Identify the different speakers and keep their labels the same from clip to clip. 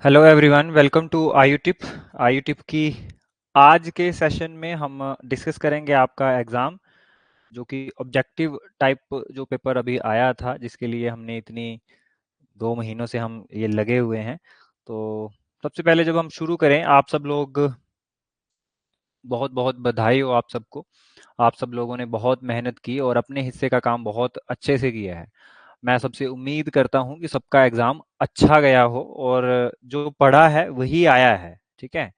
Speaker 1: Hello everyone, welcome to आईयूटिप। आईयूटिप की आज के सेशन में हम डिस्कस करेंगे आपका एग्ज़ाम, जो कि ऑब्जेक्टिव टाइप जो पेपर अभी आया था, जिसके लिए हमने इतनी 2 महीनों से हम ये लगे हुए हैं। तो सबसे पहले जब हम शुरू करें, आप सब लोग बहुत बहुत बधाई हो आप सबको। आप सब लोगों ने बहुत मेहनत की और अपने हिस्से का काम बहुत अच्छे से किया है। मैं सबसे उम्मीद करता हूँ कि सबका एग्ज़ाम अच्छा गया हो और जो पढ़ा है वही आया है, ठीक है?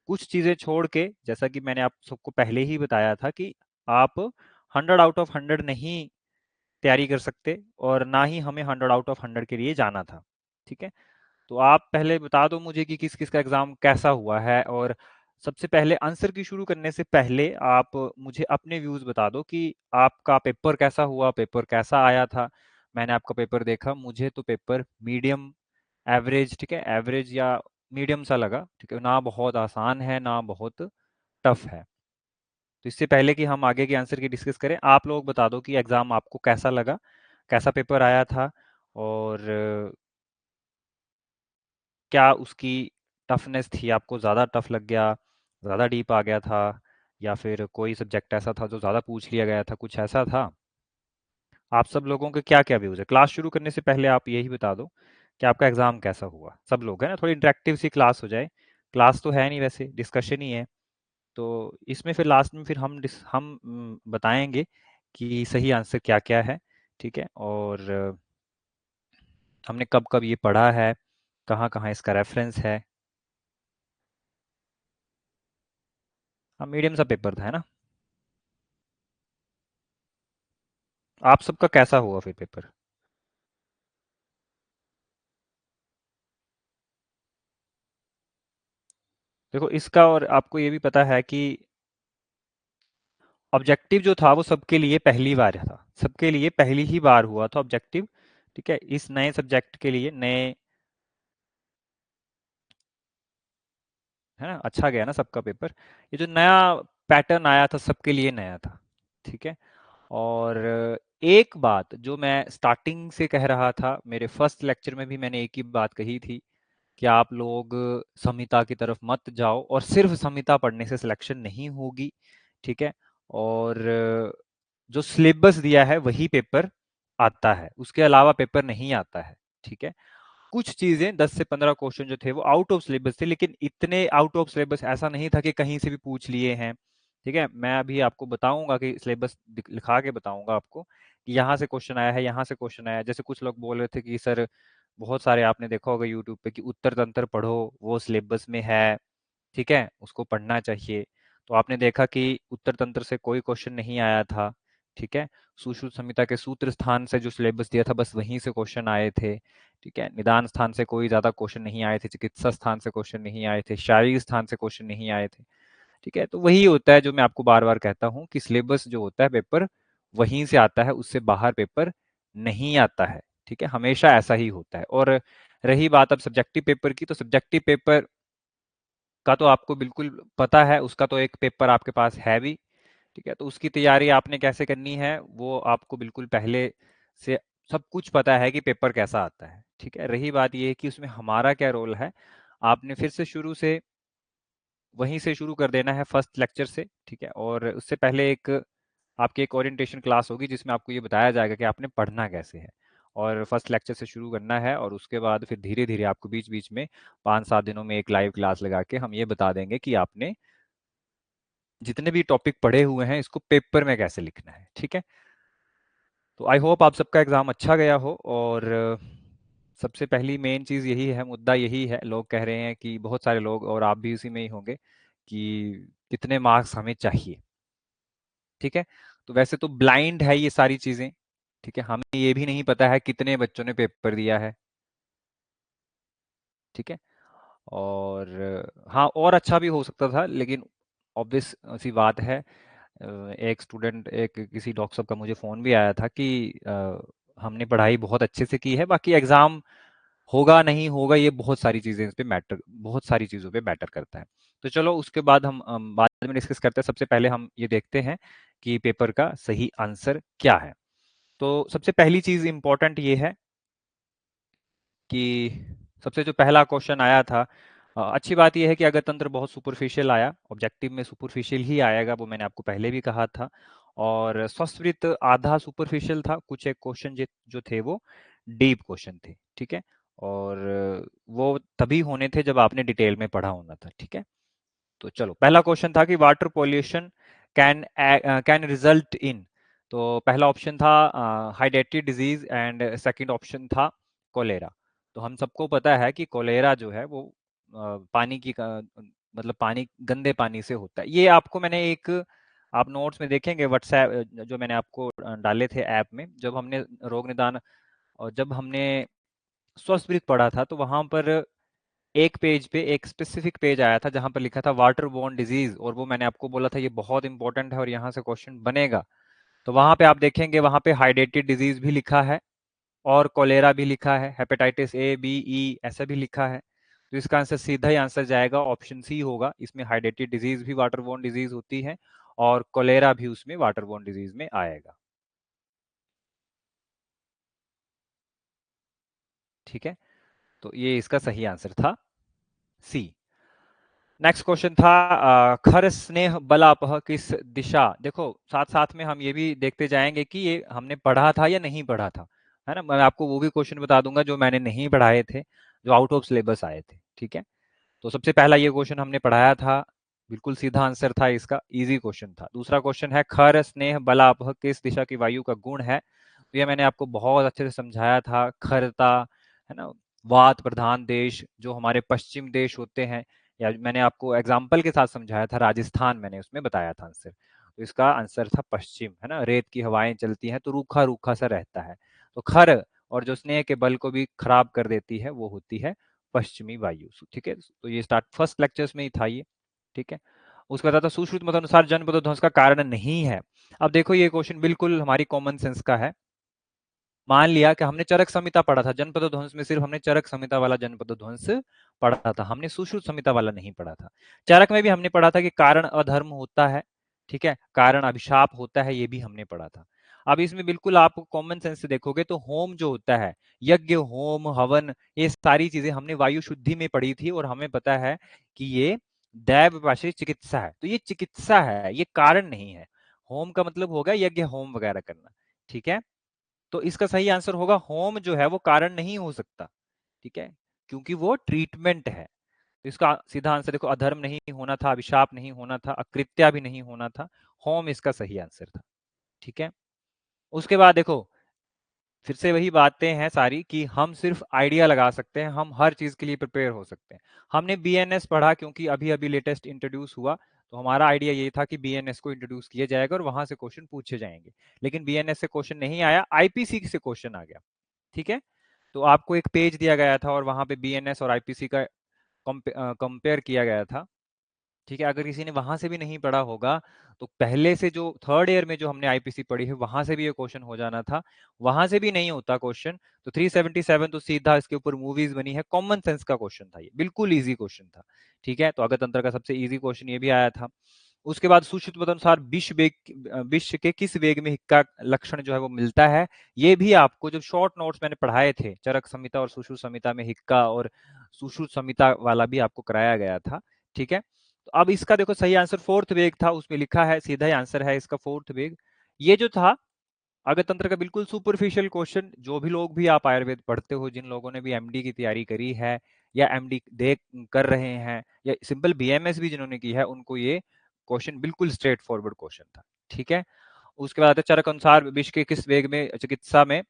Speaker 1: कुछ चीज़ें छोड़ के, जैसा कि मैंने आप सबको पहले ही बताया था कि आप 100 आउट ऑफ 100 नहीं तैयारी कर सकते और ना ही हमें 100 आउट ऑफ 100 के लिए जाना था, ठीक है? तो आप पहले बता दो मुझे कि किस-किस का एग्ज़ाम कैसा हुआ है। और सबसे पहले आंसर की शुरू करने से पहले आप मुझे अपने व्यूज़ बता दो कि आपका पेपर कैसा हुआ, पेपर कैसा आया था? मैंने आपका पेपर देखा, मुझे तो पेपर मीडियम, एवरेज, ठीक है? एवरेज या मीडियम सा लगा, ठीक है? ना बहुत आसान है, ना बहुत टफ है। तो इससे पहले कि हम आगे के आंसर की डिस्कस करें, आप लोग बता दो कि एग्ज़ाम आपको कैसा लगा? कैसा पेपर आया था? और क्या उसकी टफनेस थी, आपको ज़्यादा टफ लग गया, ज़्यादा डीप आ गया था, या फिर कोई सब्जेक्ट ऐसा था जो ज़्यादा पूछ लिया गया था, कुछ ऐसा था? आप सब लोगों के क्या-क्या व्यूज़ है? क्लास शुरू करने से पहले आप यही बता दो कि आपका एग्ज़ाम कैसा हुआ? सब लोग, है ना? थोड़ी इंटरेक्टिव सी क्लास हो जाए। क्लास तो है नहीं वैसे, डिस्कशन ही है। तो इसमें फिर लास्ट में फिर हम बताएँगे कि सही आंसर क्या-क्या है, ठीक है? और हमने कब-कब ये पढ़ा है, कहाँ-कहाँ इसका रेफ़रेंस है। हाँ, मीडियम सा पेपर था, है ना? आप सबका कैसा हुआ फिर पेपर? देखो इसका, और आपको ये भी पता है कि ऑब्जेक्टिव जो था वो सबके लिए पहली बार था, सबके लिए पहली ही बार हुआ था ऑब्जेक्टिव, ठीक है? इस नए सब्जेक्ट के लिए, नए, है ना? अच्छा गया ना सबका पेपर? ये जो नया पैटर्न आया था सबके लिए नया था, ठीक है? और एक बात जो मैं स्टार्टिंग से कह रहा था, मेरे फर्स्ट लेक्चर में भी मैंने एक ही बात कही थी कि आप लोग संहिता की तरफ मत जाओ, और सिर्फ संहिता पढ़ने से सिलेक्शन नहीं होगी, ठीक है? और जो सिलेबस दिया है वही पेपर आता है, उसके अलावा पेपर नहीं आता है, ठीक है? कुछ चीजें 10 से 15 क्वेश्चन जो थे वो आउट ऑफ सिलेबस थे, लेकिन इतने आउट ऑफ सिलेबस ऐसा नहीं था कि कहीं से भी पूछ लिए हैं, ठीक है? मैं अभी आपको बताऊंगा कि सिलेबस लिखा के बताऊंगा आपको कि यहाँ से क्वेश्चन आया है, यहाँ से क्वेश्चन आया है। जैसे कुछ लोग बोल रहे थे कि सर, बहुत सारे आपने देखा होगा यूट्यूब पे कि उत्तर तंत्र पढ़ो, वो सिलेबस में है, ठीक है? उसको पढ़ना चाहिए। तो आपने देखा कि उत्तर तंत्र से कोई क्वेश्चन नहीं आया था, ठीक है? सुश्रुत संहिता के सूत्र स्थान से जो सिलेबस दिया था बस वहीं से क्वेश्चन आए थे, ठीक है? निदान स्थान से कोई ज़्यादा क्वेश्चन नहीं आए थे, चिकित्सा स्थान से क्वेश्चन नहीं आए थे, शारीरिक स्थान से क्वेश्चन नहीं आए थे, ठीक है? तो वही होता है जो मैं आपको बार-बार कहता हूँ कि सिलेबस जो होता है पेपर वहीं से आता है, उससे बाहर पेपर नहीं आता है, ठीक है? हमेशा ऐसा ही होता है। और रही बात अब सब्जेक्टिव पेपर की, तो सब्जेक्टिव पेपर का तो आपको बिल्कुल पता है, उसका तो एक पेपर आपके पास है भी, ठीक है? तो उसकी तैयारी आपने कैसे करनी है, वो आपको बिल्कुल पहले से सब कुछ पता है कि पेपर कैसा आता है, ठीक है? रही बात ये है कि उसमें हमारा क्या रोल है, आपने फिर से शुरू से वहीं से शुरू कर देना है, फर्स्ट लेक्चर से, ठीक है? और उससे पहले एक आपकी एक ओरिएंटेशन क्लास होगी जिसमें आपको ये बताया जाएगा कि आपने पढ़ना कैसे है, और फर्स्ट लेक्चर से शुरू करना है, और उसके बाद फिर धीरे-धीरे आपको बीच-बीच में 5-7 दिनों में एक लाइव क्लास लगा के हम ये बता देंगे कि आपने जितने भी टॉपिक पढ़े हुए हैं इसको पेपर में कैसे लिखना है, ठीक है? तो आई होप आप सबका एग्ज़ाम अच्छा गया हो। और सबसे पहली मेन चीज़ यही है, मुद्दा यही है, लोग कह रहे हैं कि बहुत सारे लोग, और आप भी उसी में ही होंगे, कि कितने मार्क्स हमें चाहिए, ठीक है? तो वैसे तो ब्लाइंड है ये सारी चीज़ें, ठीक है? हमें ये भी नहीं पता है कितने बच्चों ने पेपर दिया है, ठीक है? और हाँ, और अच्छा भी हो सकता था, लेकिन ऑब्वियस सी बात है, एक स्टूडेंट, एक किसी डॉक्टर साहब का मुझे फ़ोन भी आया था कि हमने पढ़ाई बहुत अच्छे से की है, बाकी एग्ज़ाम होगा नहीं होगा, ये बहुत सारी चीज़ें इस पे मैटर, बहुत सारी चीज़ों पे मैटर करता है। तो चलो उसके बाद हम बाद में डिस्कस करते हैं। सबसे पहले हम ये देखते हैं कि पेपर का सही आंसर क्या है। तो सबसे पहली चीज़ इम्पोर्टेंट ये है कि सबसे जो पहला क्वेश्चन आया था, अच्छी बात यह है कि अगर तंत्र बहुत सुपरफिशियल आया, ऑब्जेक्टिव में सुपरफिशियल ही आएगा, वो मैंने आपको पहले भी कहा था। और स्वस्थ आधा सुपरफिशियल था, कुछ एक क्वेश्चन जो थे वो डीप क्वेश्चन थे, ठीक है। और वो तभी होने थे जब आपने डिटेल में पढ़ा होना था, ठीक है। तो चलो, पहला क्वेश्चन था कि water pollution can can result in, तो पहला ऑप्शन था हाइडेटी डिजीज एंड सेकंड ऑप्शन था कोलेरा। तो हम सबको पता है कि कोलेरा जो है वो पानी की मतलब पानी, गंदे पानी से होता है। ये आपको मैंने एक, आप नोट्स में देखेंगे व्हाट्सएप जो मैंने आपको डाले थे ऐप में, जब हमने रोग निदान और जब हमने स्वास्थ्य पढ़ा था, तो वहां पर एक पेज पे एक स्पेसिफिक पेज आया था जहां पर लिखा था वाटर बोर्न डिजीज, और वो मैंने आपको बोला था ये बहुत इंपॉर्टेंट है और यहाँ से क्वेश्चन बनेगा। तो वहां पे आप देखेंगे, वहां पे हाइडेटेड डिजीज भी लिखा है और कोलेरा भी लिखा है, हेपेटाइटिस ए बी ई ऐसा भी लिखा है। तो इसका आंसर सीधा ही आंसर जाएगा ऑप्शन सी होगा। इसमें हाइडेटेड डिजीज भी वाटर बोर्न डिजीज होती है और कोलेरा भी उसमें वाटर बोर्न डिजीज में आएगा, ठीक है। तो ये इसका सही आंसर था, सी। नेक्स्ट क्वेश्चन था खर स्नेह बलापह किस दिशा। देखो, साथ साथ में हम ये भी देखते जाएंगे कि ये हमने पढ़ा था या नहीं पढ़ा था, है ना। मैं आपको वो भी क्वेश्चन बता दूंगा जो मैंने नहीं पढ़ाए थे, जो आउट ऑफ सिलेबस आए थे, ठीक है। तो सबसे पहला ये क्वेश्चन हमने पढ़ाया था, बिल्कुल सीधा आंसर था इसका, इजी क्वेश्चन था। दूसरा क्वेश्चन है खर स्नेह बलापह किस दिशा की वायु का गुण है। तो ये मैंने आपको बहुत अच्छे से समझाया था, खरता, है ना, वात प्रधान देश जो हमारे पश्चिम देश होते हैं, या मैंने आपको एग्जाम्पल के साथ समझाया था, राजस्थान मैंने उसमें बताया था आंसर। तो इसका आंसर था पश्चिम, है ना, रेत की हवाएं चलती हैं तो रूखा रूखा सा रहता है। तो खर, और जो स्नेह के बल को भी खराब कर देती है वो होती है पश्चिमी वायु, ठीक है। तो ये स्टार्ट फर्स्ट लेक्चर्स में ही था ये, ठीक है। उसके बाद आता सुश्रुत मत अनुसार जनपद ध्वंस का कारण नहीं है। अब देखो, ये क्वेश्चन बिल्कुल हमारी कॉमन सेंस का है। मान लिया कि हमने चरक संहिता पढ़ा था, जनपद ध्वंस में सिर्फ हमने चरक संहिता वाला जनपद ध्वंस पढ़ा था, हमने सुश्रुत संहिता वाला नहीं पढ़ा था। चरक में भी हमने पढ़ा था कि कारण अधर्म होता है, ठीक है, कारण अभिशाप होता है, ये भी हमने पढ़ा था। अब इसमें बिल्कुल आप कॉमन सेंस से देखोगे तो होम जो होता है, यज्ञ होम हवन, ये सारी चीजें हमने वायु शुद्धि में पढ़ी थी, और हमें पता है कि ये दैवभाषी चिकित्सा है। तो ये चिकित्सा है, ये कारण नहीं है। होम का मतलब होगा यज्ञ होम वगैरह करना, ठीक है। तो इसका सही आंसर होगा होम जो है वो कारण नहीं हो सकता, ठीक है, क्योंकि वो ट्रीटमेंट है। तो इसका सीधा आंसर देखो, अधर्म नहीं होना था, अभिशाप नहीं होना था, अकृत्या भी नहीं होना था, होम इसका सही आंसर था, ठीक है। उसके बाद देखो, फिर से वही बातें हैं सारी कि हम सिर्फ आइडिया लगा सकते हैं, हम हर चीज के लिए प्रिपेयर हो सकते हैं। हमने बीएनएस पढ़ा क्योंकि अभी अभी लेटेस्ट इंट्रोड्यूस हुआ, तो हमारा आइडिया ये था कि बीएनएस को इंट्रोड्यूस किया जाएगा और वहां से क्वेश्चन पूछे जाएंगे। लेकिन बीएनएस से क्वेश्चन नहीं आया, आईपीसी से क्वेश्चन आ गया, ठीक है। तो आपको एक पेज दिया गया था और वहां पे बीएनएस और आईपीसी का कंपेयर किया गया था, ठीक है। अगर किसी ने वहां से भी नहीं पढ़ा होगा, तो पहले से जो थर्ड ईयर में जो हमने आईपीसी पढ़ी है वहां से भी ये क्वेश्चन हो जाना था। वहां से भी नहीं होता क्वेश्चन, तो 377 तो सीधा इसके ऊपर मूवीज बनी है, कॉमन सेंस का क्वेश्चन था, ये बिल्कुल इजी क्वेश्चन था, ठीक है। तो अगर तंत्र का सबसे इजी क्वेश्चन ये भी आया था। उसके बाद सुश्रुत मत अनुसार विश्व के किस वेग में हिक्का लक्षण जो है वो मिलता है। ये भी आपको जब शॉर्ट नोट्स मैंने पढ़ाए थे, चरक संहिता और सुश्रुत संहिता में हिक्का और सुश्रुत संहिता वाला भी आपको कराया गया था, ठीक है। तो अब इसका देखो सही आंसर फोर्थ वेग था, उसमें लिखा है, सीधा ही आंसर है इसका फोर्थ वेग। ये जो था अगर तंत्र का बिल्कुल सुपरफिशियल क्वेश्चन, जो भी लोग भी आप आयुर्वेद पढ़ते हो, जिन लोगों ने भी एमडी की तैयारी करी है या एमडी देख कर रहे हैं या सिंपल बीएमएस भी जिन्होंने की है, उनको ये क्वेश्चन बिल्कुल स्ट्रेट फॉरवर्ड क्वेश्चन था, ठीक है। उसके बाद चरक अनुसार विश्व के किस वेग में चिकित्सा में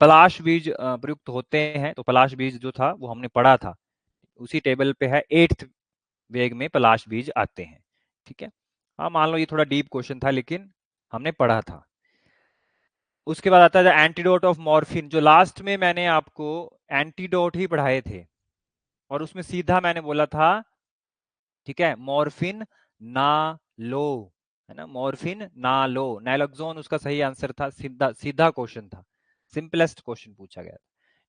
Speaker 1: पलाश बीज प्रयुक्त होते हैं। तो पलाश बीज जो था वो हमने पढ़ा था, उसी टेबल पे है, 8th वेग में पलाश बीज आते हैं, ठीक है। हाँ, मान लो ये थोड़ा डीप क्वेश्चन था लेकिन हमने पढ़ा था। उसके बाद आता है एंटीडोट ऑफ मॉर्फिन, जो लास्ट में मैंने आपको एंटीडोट ही पढ़ाए थे और उसमें सीधा मैंने बोला था, ठीक है, मॉर्फिन ना लो, है ना, मॉर्फिन ना लो, नैलोक्सोन उसका सही आंसर था, सीधा सीधा क्वेश्चन था, सिंपलेस्ट क्वेश्चन पूछा गया था,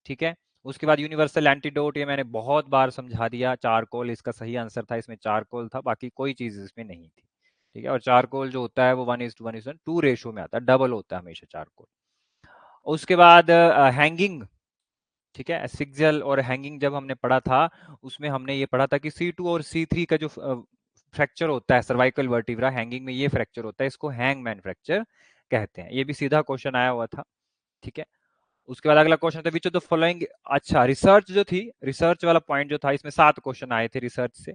Speaker 1: ठीक है। उसके बाद यूनिवर्सल एंटीडोट, ये मैंने बहुत बार समझा दिया, चारकोल इसका सही आंसर था, इसमें चारकोल था, बाकी कोई चीज इसमें नहीं थी, ठीक है। और चारकोल जो होता है वो 1:1:2 रेशो में आता है, डबल होता है हमेशा चारकोल। उसके बाद हैंगिंग, ठीक है। एसिक्सियल और हैंगिंग जब हमने पढ़ा था, उसमें हमने ये पढ़ा था कि C2 और C3 का जो फ्रैक्चर होता है सर्वाइकल वर्टिब्रा, हैंगिंग में ये फ्रैक्चर होता है, इसको हैंगमैन फ्रैक्चर कहते हैं। ये भी सीधा क्वेश्चन आया हुआ था। ठीक है। उसके बाद अगला क्वेश्चन था विच ऑफ द फॉलोइंग, अच्छा रिसर्च जो थी, रिसर्च वाला पॉइंट जो था, इसमें 7 क्वेश्चन आए थे रिसर्च से।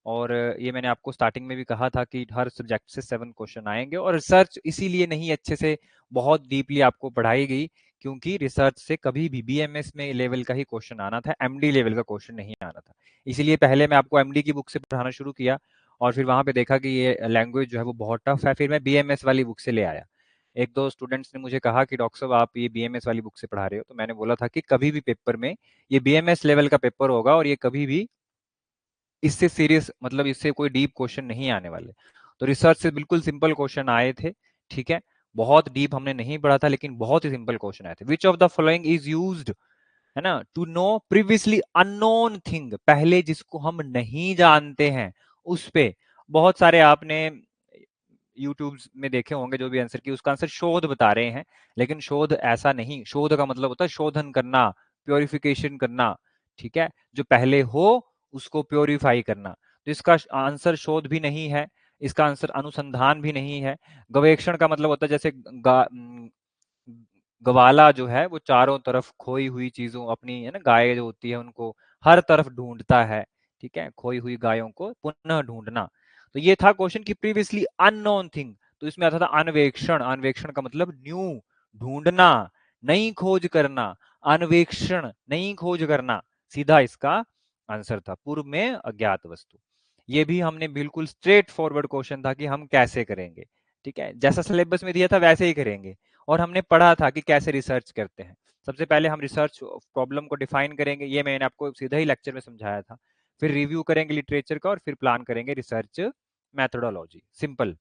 Speaker 1: और ये मैंने आपको स्टार्टिंग में भी कहा था कि हर सब्जेक्ट से 7 क्वेश्चन आएंगे। और रिसर्च इसीलिए नहीं अच्छे से बहुत डीपली आपको पढ़ाई गई क्योंकि रिसर्च से कभी भी बीएमएस में लेवल का ही क्वेश्चन आना था, एमडी लेवल का क्वेश्चन नहीं आना था। इसीलिए पहले मैं आपको एमडी की बुक से पढ़ाना शुरू किया और फिर वहां पे देखा कि ये लैंग्वेज जो है वो बहुत टफ है, फिर मैं बीएमएस वाली बुक से ले आया। एक दो स्टूडेंट्स ने मुझे कहा कि डॉक्टर साहब आप ये बीएमएस वाली बुक से पढ़ा रहे हो, तो मैंने बोला था कि कभी भी पेपर में ये बीएमएस लेवल का पेपर होगा और ये कभी भी इससे सीरियस, मतलब इससे कोई डीप क्वेश्चन नहीं आने वाले। तो रिसर्च से बिल्कुल सिंपल क्वेश्चन आए थे। ठीक है। बहुत डीप हमने नहीं पढ़ा था, लेकिन बहुत ही सिंपल क्वेश्चन आए थे। Which of the following is used, है ना, to know previously unknown thing, पहले जिसको हम नहीं जानते हैं उस पे। बहुत सारे आपने यूट्यूब में देखे होंगे जो भी आंसर की, उसका आंसर शोध बता रहे हैं, लेकिन शोध ऐसा नहीं। शोध का मतलब होता है शोधन करना, प्योरिफिकेशन करना। ठीक है। जो पहले हो उसको प्योरीफाई करना। तो इसका आंसर शोध भी नहीं है, इसका आंसर अनुसंधान भी नहीं है। गवेषण का मतलब होता है जैसे गवाला जो है वो चारों तरफ खोई हुई चीजों, अपनी है ना गाय जो होती है उनको हर तरफ ढूंढता है। ठीक है। खोई हुई गायों को पुनः ढूंढना। तो ये था क्वेश्चन की प्रीवियसली अननोन थिंग, तो इसमें आता था अन्वेक्षण। अन्वेक्षण का मतलब न्यू, ढूंढना, नई खोज करना। अन्वेक्षण, नई खोज करना, सीधा इसका आंसर था। पूर्व में अज्ञात वस्तु। ये भी हमने बिल्कुल स्ट्रेट फॉरवर्ड क्वेश्चन था कि हम कैसे करेंगे। ठीक है। जैसा सिलेबस में दिया था वैसे ही करेंगे। और हमने पढ़ा था कि कैसे रिसर्च करते हैं। सबसे पहले हम रिसर्च प्रॉब्लम को डिफाइन करेंगे, ये मैंने आपको सीधा ही लेक्चर में समझाया था। फिर रिव्यू करेंगे लिटरेचर का और फिर प्लान करेंगे रिसर्च मेथोडोलॉजी। सिंपल,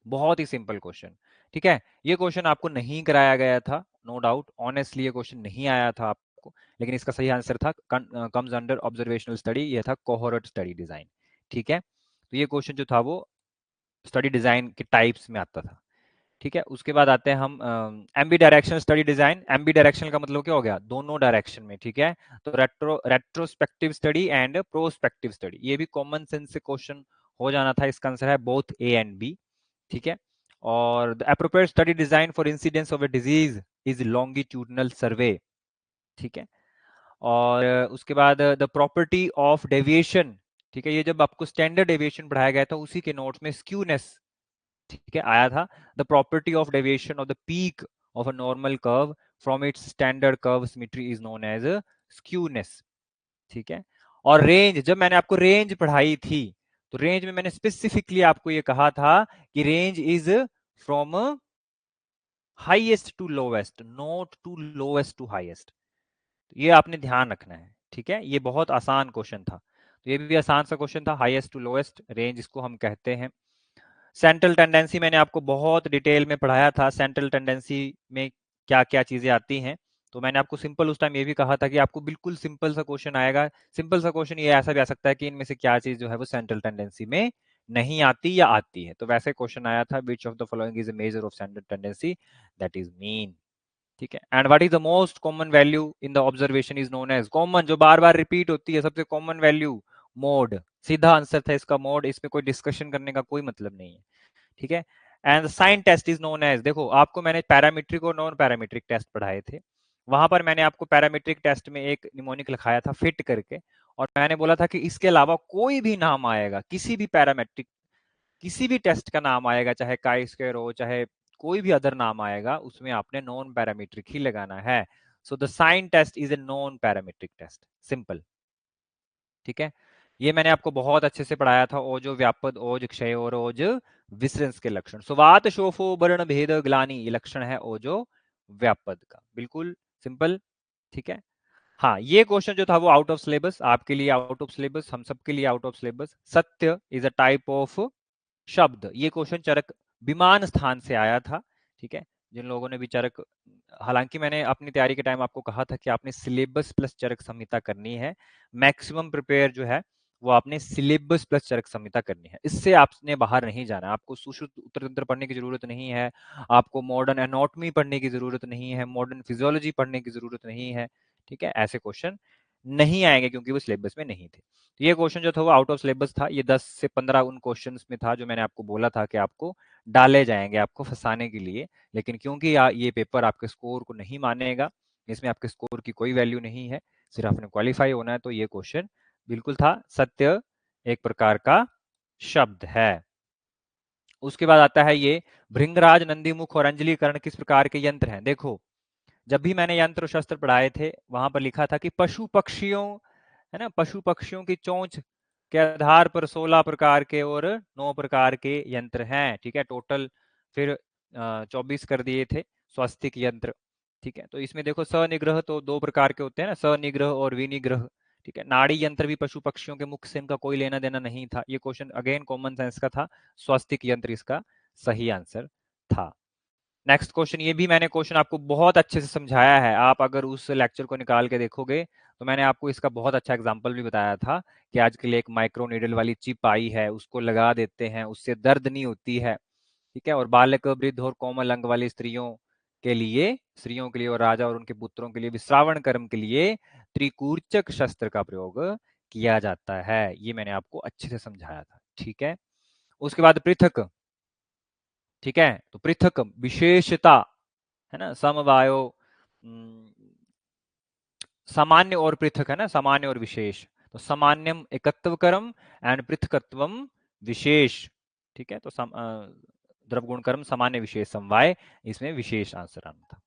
Speaker 1: बहुत ही सिंपल क्वेश्चन। ठीक है। ये क्वेश्चन आपको नहीं कराया गया था, नो डाउट, ऑनेस्टली ये क्वेश्चन नहीं आया था आपको, लेकिन इसका सही आंसर था कम्स अंडर ऑब्जर्वेशनल स्टडी, ये था कोहोर्ट स्टडी डिजाइन। ठीक है। तो ये क्वेश्चन जो था वो स्टडी डिजाइन के टाइप्स में आता था। ठीक है। उसके बाद आते हैं हम Aamby direction study design. Aamby direction का मतलब क्या हो गया, दोनों डायरेक्शन में। ठीक है। तो retrospective study and prospective study, ये भी कॉमन सेंस से क्वेश्चन हो जाना था। इसका आंसर है बोथ ए एंड बी। ठीक है। और the appropriate study design for incidence of a disease is longitudinal survey. ठीक है। और उसके बाद द प्रॉपर्टी ऑफ डेविएशन। ठीक है। ये जब आपको स्टैंडर्ड डेविएशन पढ़ाया गया था उसी के नोट्स में स्क्यूनेस, ठीक है, आया था। The property of deviation of the peak of a normal curve from its standard curve symmetry is known as skewness. ठीक है। और रेंज, जब मैंने आपको रेंज पढ़ाई थी तो रेंज में मैंने स्पेसिफिकली आपको ये कहा था कि range is from highest to lowest, not to lowest to highest. ये आपने ध्यान रखना है। ठीक है। ये बहुत आसान क्वेश्चन था, तो ये भी आसान सा क्वेश्चन था। हाईएस्ट टू लोएस्ट रेंज इसको हम कहते हैं। सेंट्रल टेंडेंसी मैंने आपको बहुत डिटेल में पढ़ाया था, सेंट्रल टेंडेंसी में क्या क्या चीजें आती हैं। तो मैंने आपको सिंपल उस टाइम ये भी कहा था कि आपको बिल्कुल सिंपल सा क्वेश्चन आएगा। सिंपल सा क्वेश्चन ये ऐसा भी आ सकता है कि इनमें से क्या चीज जो है वो सेंट्रल टेंडेंसी में नहीं आती या आती है। तो वैसे क्वेश्चन आया था, which of the following is a measure of central tendency, that is mean. ठीक है। And what is the most common value in the observation is known as, common जो बार बार रिपीट होती है, सबसे कॉमन वैल्यू मोड। सीधा answer था इसका मोड, इसमें कोई डिस्कशन करने का कोई मतलब नहीं है। ठीक है। And sign test is known as, देखो आपको मैंने पैरामीट्रिक और नॉन पैरामीट्रिक टेस्ट पढ़ाए थे। वहां पर मैंने आपको पैरामीट्रिक टेस्ट में एक निमोनिक लिखाया था फिट करके, और मैंने बोला था कि इसके अलावा कोई भी नाम आएगा, किसी भी पैरामेट्रिक, किसी भी टेस्ट का नाम आएगा, चाहे काई स्क्वायर हो, चाहे कोई भी अदर नाम आएगा, उसमें आपने नॉन पैरामीट्रिक ही लगाना है। So the sign test is a non parametric test, simple. ठीक है। ये मैंने आपको बहुत अच्छे से पढ़ाया था, ओजो व्यापद, ओज क्षय और ओज विसर्जन के लक्षण। सुवात शोफो वर्ण भेद ग्लानी, ये लक्षण है ओजो व्यापद का, बिल्कुल सिंपल। ठीक है। हाँ, ये क्वेश्चन जो था वो आउट ऑफ सिलेबस, आपके लिए आउट ऑफ सिलेबस, हम सबके लिए आउट ऑफ सिलेबस। सत्य इज अ टाइप ऑफ शब्द, ये क्वेश्चन चरक विमान स्थान से आया था। ठीक है। जिन लोगों ने भी चरक, हालांकि मैंने अपनी तैयारी के टाइम आपको कहा था कि आपने सिलेबस प्लस चरक संहिता करनी है। मैक्सिमम प्रिपेयर जो है वो आपने सिलेबस प्लस चरक संहिता करनी है, इससे आपने बाहर नहीं जाना। आपको सुश्रुत उत्तर तंत्र पढ़ने की जरूरत नहीं है, आपको मॉडर्न एनाटॉमी पढ़ने की जरूरत नहीं है, मॉडर्न फिजियोलॉजी पढ़ने की जरूरत नहीं है। ठीक है, ऐसे क्वेश्चन नहीं आएंगे क्योंकि वो सिलेबस में नहीं थे। तो ये क्वेश्चन जो था वो आउट ऑफ सिलेबस था। ये 10 से 15 उन क्वेश्चंस में था जो मैंने आपको बोला था कि आपको डाले जाएंगे आपको फंसाने के लिए, लेकिन क्योंकि ये पेपर आपके स्कोर को नहीं मानेगा, इसमें आपके स्कोर की कोई वैल्यू नहीं है, सिर्फ आपने क्वालिफाई होना है, तो ये क्वेश्चन बिल्कुल था सत्य एक प्रकार का शब्द है। उसके बाद आता है ये भृंगराज, नंदीमुख और अंजलिकरण किस प्रकार के यंत्र हैं। देखो, जब भी मैंने यंत्र शस्त्र पढ़ाए थे वहां पर लिखा था कि पशु पक्षियों, है ना, पशु पक्षियों की चोंच के आधार पर 16 प्रकार के और 9 प्रकार के यंत्र हैं। ठीक है, टोटल फिर 24 कर दिए थे स्वास्तिक यंत्र। ठीक है, तो इसमें देखो सनिग्रह तो 2 प्रकार के होते हैं ना, सनिग्रह और विनिग्रह। ठीक है, नाड़ी यंत्र भी पशु पक्षियों के मुख से इनका कोई लेना देना नहीं था। ये क्वेश्चन अगेन कॉमन सेंस का था, स्वास्तिक यंत्र इसका सही आंसर था। नेक्स्ट क्वेश्चन, ये भी मैंने क्वेश्चन आपको बहुत अच्छे से समझाया है, आप अगर उस लेक्चर को निकाल के देखोगे तो मैंने आपको इसका बहुत अच्छा एग्जांपल भी बताया था कि आजकल एक माइक्रो नीडल वाली चिप आई है, उसको लगा देते हैं, उससे दर्द नहीं होती है। ठीक है, और बालक, वृद्ध और कोमल अंग वाली स्त्रियों के लिए और राजा और उनके पुत्रों के लिए भी श्रावण कर्म के लिए त्रिकूर्चक शस्त्र का प्रयोग किया जाता है। ये मैंने आपको अच्छे से समझाया था। ठीक है, उसके बाद पृथक। ठीक है, तो पृथक विशेषता, है ना, समवायो, सामान्य और पृथक, है ना, सामान्य और विशेष। तो सामान्यम एकत्वकरम एंड पृथकत्वम विशेष। ठीक है, तो द्रवगुण कर्म सामान्य विशेष समवाय, इसमें विशेष आंसर आना था।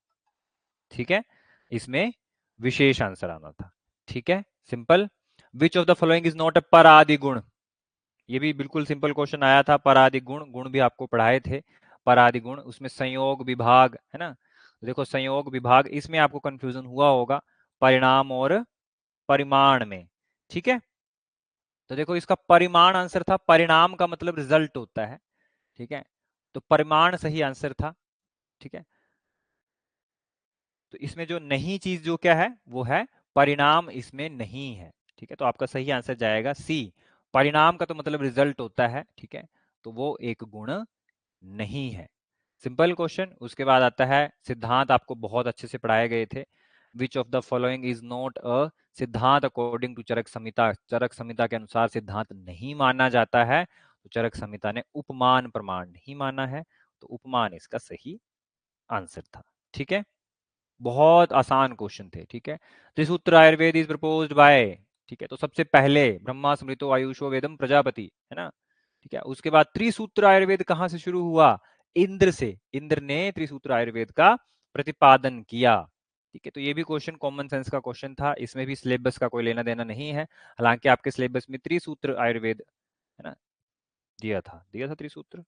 Speaker 1: ठीक है, इसमें विशेष आंसर आना था। ठीक है, simple. Which of the following is not a परादि गुण। ये भी बिल्कुल सिंपल क्वेश्चन आया था। परादि गुण, गुण भी आपको पढ़ाए थे परादि गुण, उसमें संयोग विभाग, है ना। देखो संयोग विभाग, इसमें आपको कंफ्यूजन हुआ होगा परिणाम और परिमाण में। ठीक है, तो देखो इसका परिमाण आंसर था, परिणाम का मतलब रिजल्ट होता है। ठीक है, तो परिमाण सही आंसर था। ठीक है, तो इसमें जो नहीं चीज जो क्या है वो है परिणाम, इसमें नहीं है। ठीक है, तो आपका सही आंसर जाएगा सी, परिणाम का तो मतलब रिजल्ट होता है। ठीक है, तो वो एक गुण नहीं है। Simple question. उसके बाद आता है सिद्धांत, आपको बहुत अच्छे से पढ़ाए गए थे। Which of the following is not अ सिद्धांत अकॉर्डिंग टू चरक संहिता। चरक संहिता के अनुसार सिद्धांत नहीं माना जाता है, तो चरक संहिता ने उपमान प्रमाण नहीं माना है, तो उपमान इसका सही आंसर था। ठीक है, बहुत आसान क्वेश्चन थे। ठीक है, त्रिसूत्र आयुर्वेद इज प्रपोज्ड बाय। ठीक है, तो सबसे पहले ब्रह्मा स्मृतो आयुषो वेदम प्रजापति, है ना। ठीक है, उसके बाद त्रिसूत्र आयुर्वेद कहां से शुरू हुआ, इंद्र से। इंद्र ने त्रिसूत्र आयुर्वेद का प्रतिपादन किया। ठीक है, तो ये भी क्वेश्चन कॉमन सेंस का क्वेश्चन था, इसमें भी सिलेबस का कोई लेना देना नहीं है। हालांकि आपके सिलेबस में त्रिसूत्र आयुर्वेद, है ना, दिया था त्रिसूत्र,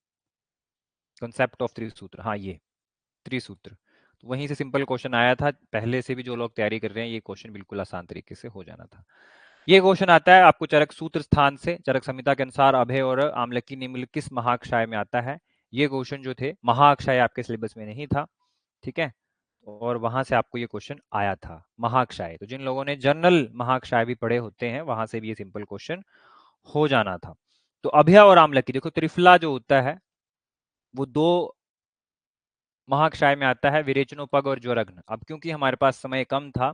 Speaker 1: कंसेप्ट ऑफ त्रिसूत्र, हाँ ये त्रिसूत्र, तो वहीं से सिंपल क्वेश्चन आया था। पहले से भी जो लोग तैयारी कर रहे हैं, ये क्वेश्चन बिल्कुल आसान तरीके से हो जाना था। ये क्वेश्चन आता है आपको चरक सूत्र स्थान से। चरक संहिता के अनुसार अभय और आम्लकी निम्नलिखित किस महाक्षय में आता है। ये क्वेश्चन जो थे, महाक्षय आपके सिलेबस में नहीं था। ठीक है, और वहां से आपको ये क्वेश्चन आया था महाक्षय। तो जिन लोगों ने जनरल महाक्षय भी पढ़े होते हैं, वहां से भी ये सिंपल क्वेश्चन हो जाना था। तो अभय और आम्लकी, देखो त्रिफला जो होता है वो दो महाक्षय में आता है, विरेचनोपग और ज्वरघ्न। अब क्योंकि हमारे पास समय कम था,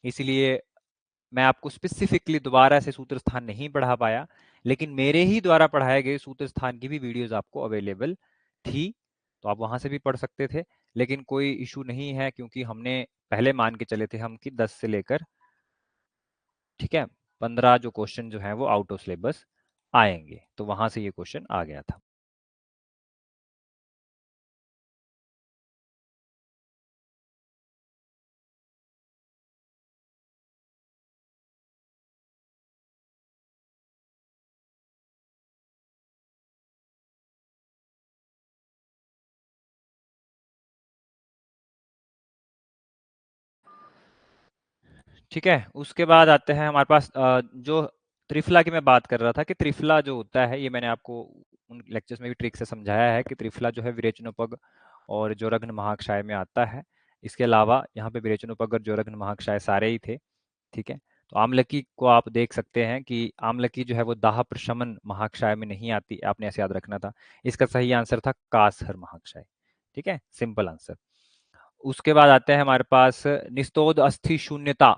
Speaker 1: इसलिए मैं आपको स्पेसिफिकली दोबारा से सूत्र स्थान नहीं पढ़ा पाया, लेकिन मेरे ही द्वारा पढ़ाए गए सूत्र स्थान की भी वीडियोस आपको अवेलेबल थी, तो आप वहां से भी पढ़ सकते थे। लेकिन कोई इशू नहीं है, क्योंकि हमने पहले मान के चले थे हम कि 10 से लेकर, ठीक है, 15 जो क्वेश्चन जो है वो आउट ऑफ सिलेबस आएंगे, तो वहां से ये क्वेश्चन आ गया था। ठीक है, उसके बाद आते हैं हमारे पास जो त्रिफला की मैं बात कर रहा था कि त्रिफला जो होता है, ये मैंने आपको उन लेक्चर्स में भी ट्रिक से समझाया है कि त्रिफला जो है विरेचनोपग और ज्वरघ्न महाक्षय में आता है। इसके अलावा यहाँ पे विरेचनोपग और ज्वरघ्न महाक्षय सारे ही थे। ठीक है, तो आम्लकी को आप देख सकते हैं कि आम्लकी जो है वो दाह प्रशमन महाक्षय में नहीं आती, आपने ऐसे याद रखना था। इसका सही आंसर था कासहर महाक्षय। ठीक है, सिंपल आंसर। उसके बाद आते हैं हमारे पास निस्तोद अस्थि शून्यता।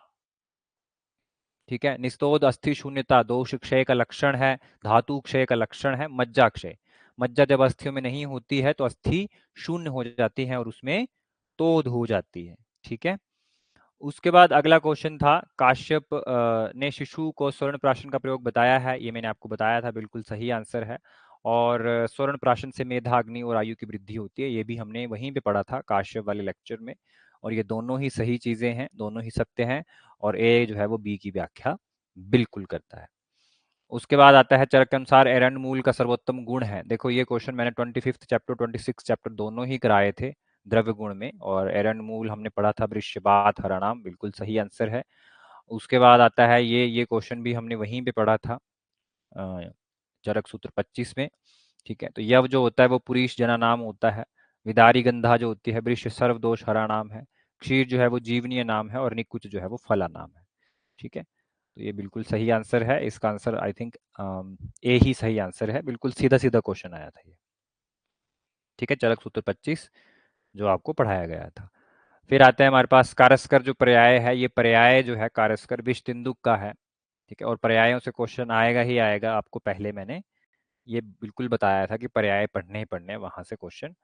Speaker 1: ठीक है। निस्तोध अस्थि शून्यता दोष क्षय का लक्षण है, धातु क्षय का लक्षण है, मज्जा क्षय। मज्जा जब अस्थियों में नहीं होती है तो अस्थि शून्य हो जाती है और उसमें तोध हो जाती है। ठीक है। उसके बाद अगला क्वेश्चन था, काश्यप ने शिशु को स्वर्ण प्राशन का प्रयोग बताया है। ये मैंने आपको बताया था, बिल्कुल सही आंसर है। और स्वर्ण प्राशन से मेधा, अग्नि और आयु की वृद्धि होती है, ये भी हमने वहीं पे पढ़ा था काश्यप वाले लेक्चर में। और ये दोनों ही सही चीजें हैं, दोनों ही सत्य हैं। और ए जो है वो बी की व्याख्या बिल्कुल करता है। उसके बाद आता है, चरक के अनुसार एरंड मूल का सर्वोत्तम गुण है। देखो ये क्वेश्चन मैंने 25th चैप्टर 26th चैप्टर दोनों ही कराए थे द्रव्य गुण में। और एरंड मूल हमने पढ़ा था वृश्यवात हराणाम, बिल्कुल सही आंसर है। उसके बाद आता है ये क्वेश्चन भी हमने वहीं पे पढ़ा था चरक सूत्र 25 में। ठीक है। तो यव जो होता है वो पुरीश जना नाम होता है। विदारी गंधा जो होती है वृक्ष सर्वदोष हरा नाम है। क्षीर जो है वो जीवनीय नाम है और निकुच जो है वो फला नाम है। ठीक है। तो ये बिल्कुल सही आंसर है। इसका आंसर आई थिंक ए ही सही आंसर है। बिल्कुल सीधा सीधा क्वेश्चन आया था ये। ठीक है। चरक सूत्र 25 जो आपको पढ़ाया गया था। फिर आते हैं हमारे पास कारस्कर जो पर्याय है, ये पर्याय जो है कारस्कर विषतिंदुक का है। ठीक है। और पर्यायों से क्वेश्चन आएगा ही आएगा, आपको पहले मैंने ये बिल्कुल बताया था कि पर्याय पढ़ने ही पढ़ने, वहां से क्वेश्चन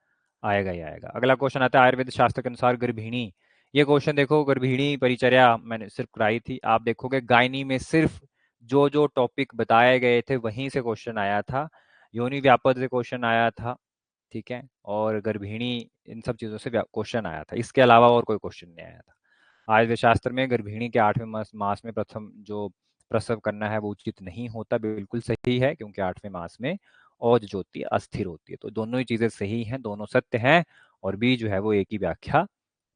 Speaker 1: आएगा ही आएगा। अगला क्वेश्चन आता है, आयुर्वेद शास्त्र के अनुसार गर्भिणी। ये क्वेश्चन देखो, गर्भिणी परिचर्या मैंने सिर्फ कराई थी, आप देखोगे गायनी में सिर्फ जो जो टॉपिक बताए गए थे वहीं से क्वेश्चन आया था। योनि व्यापद से क्वेश्चन आया था। ठीक है। और गर्भिणी, इन सब चीजों से क्वेश्चन आया था, इसके अलावा और कोई क्वेश्चन नहीं आया था। आयुर्वेद शास्त्र में गर्भिणी के 8वें मास में प्रथम जो प्रसव करना है वो उचित नहीं होता, बिल्कुल सही है, क्योंकि 8वें मास में औज जो होती है अस्थिर होती है। तो दोनों ही चीजें सही हैं, दोनों सत्य हैं। और बी जो है वो एक ही व्याख्या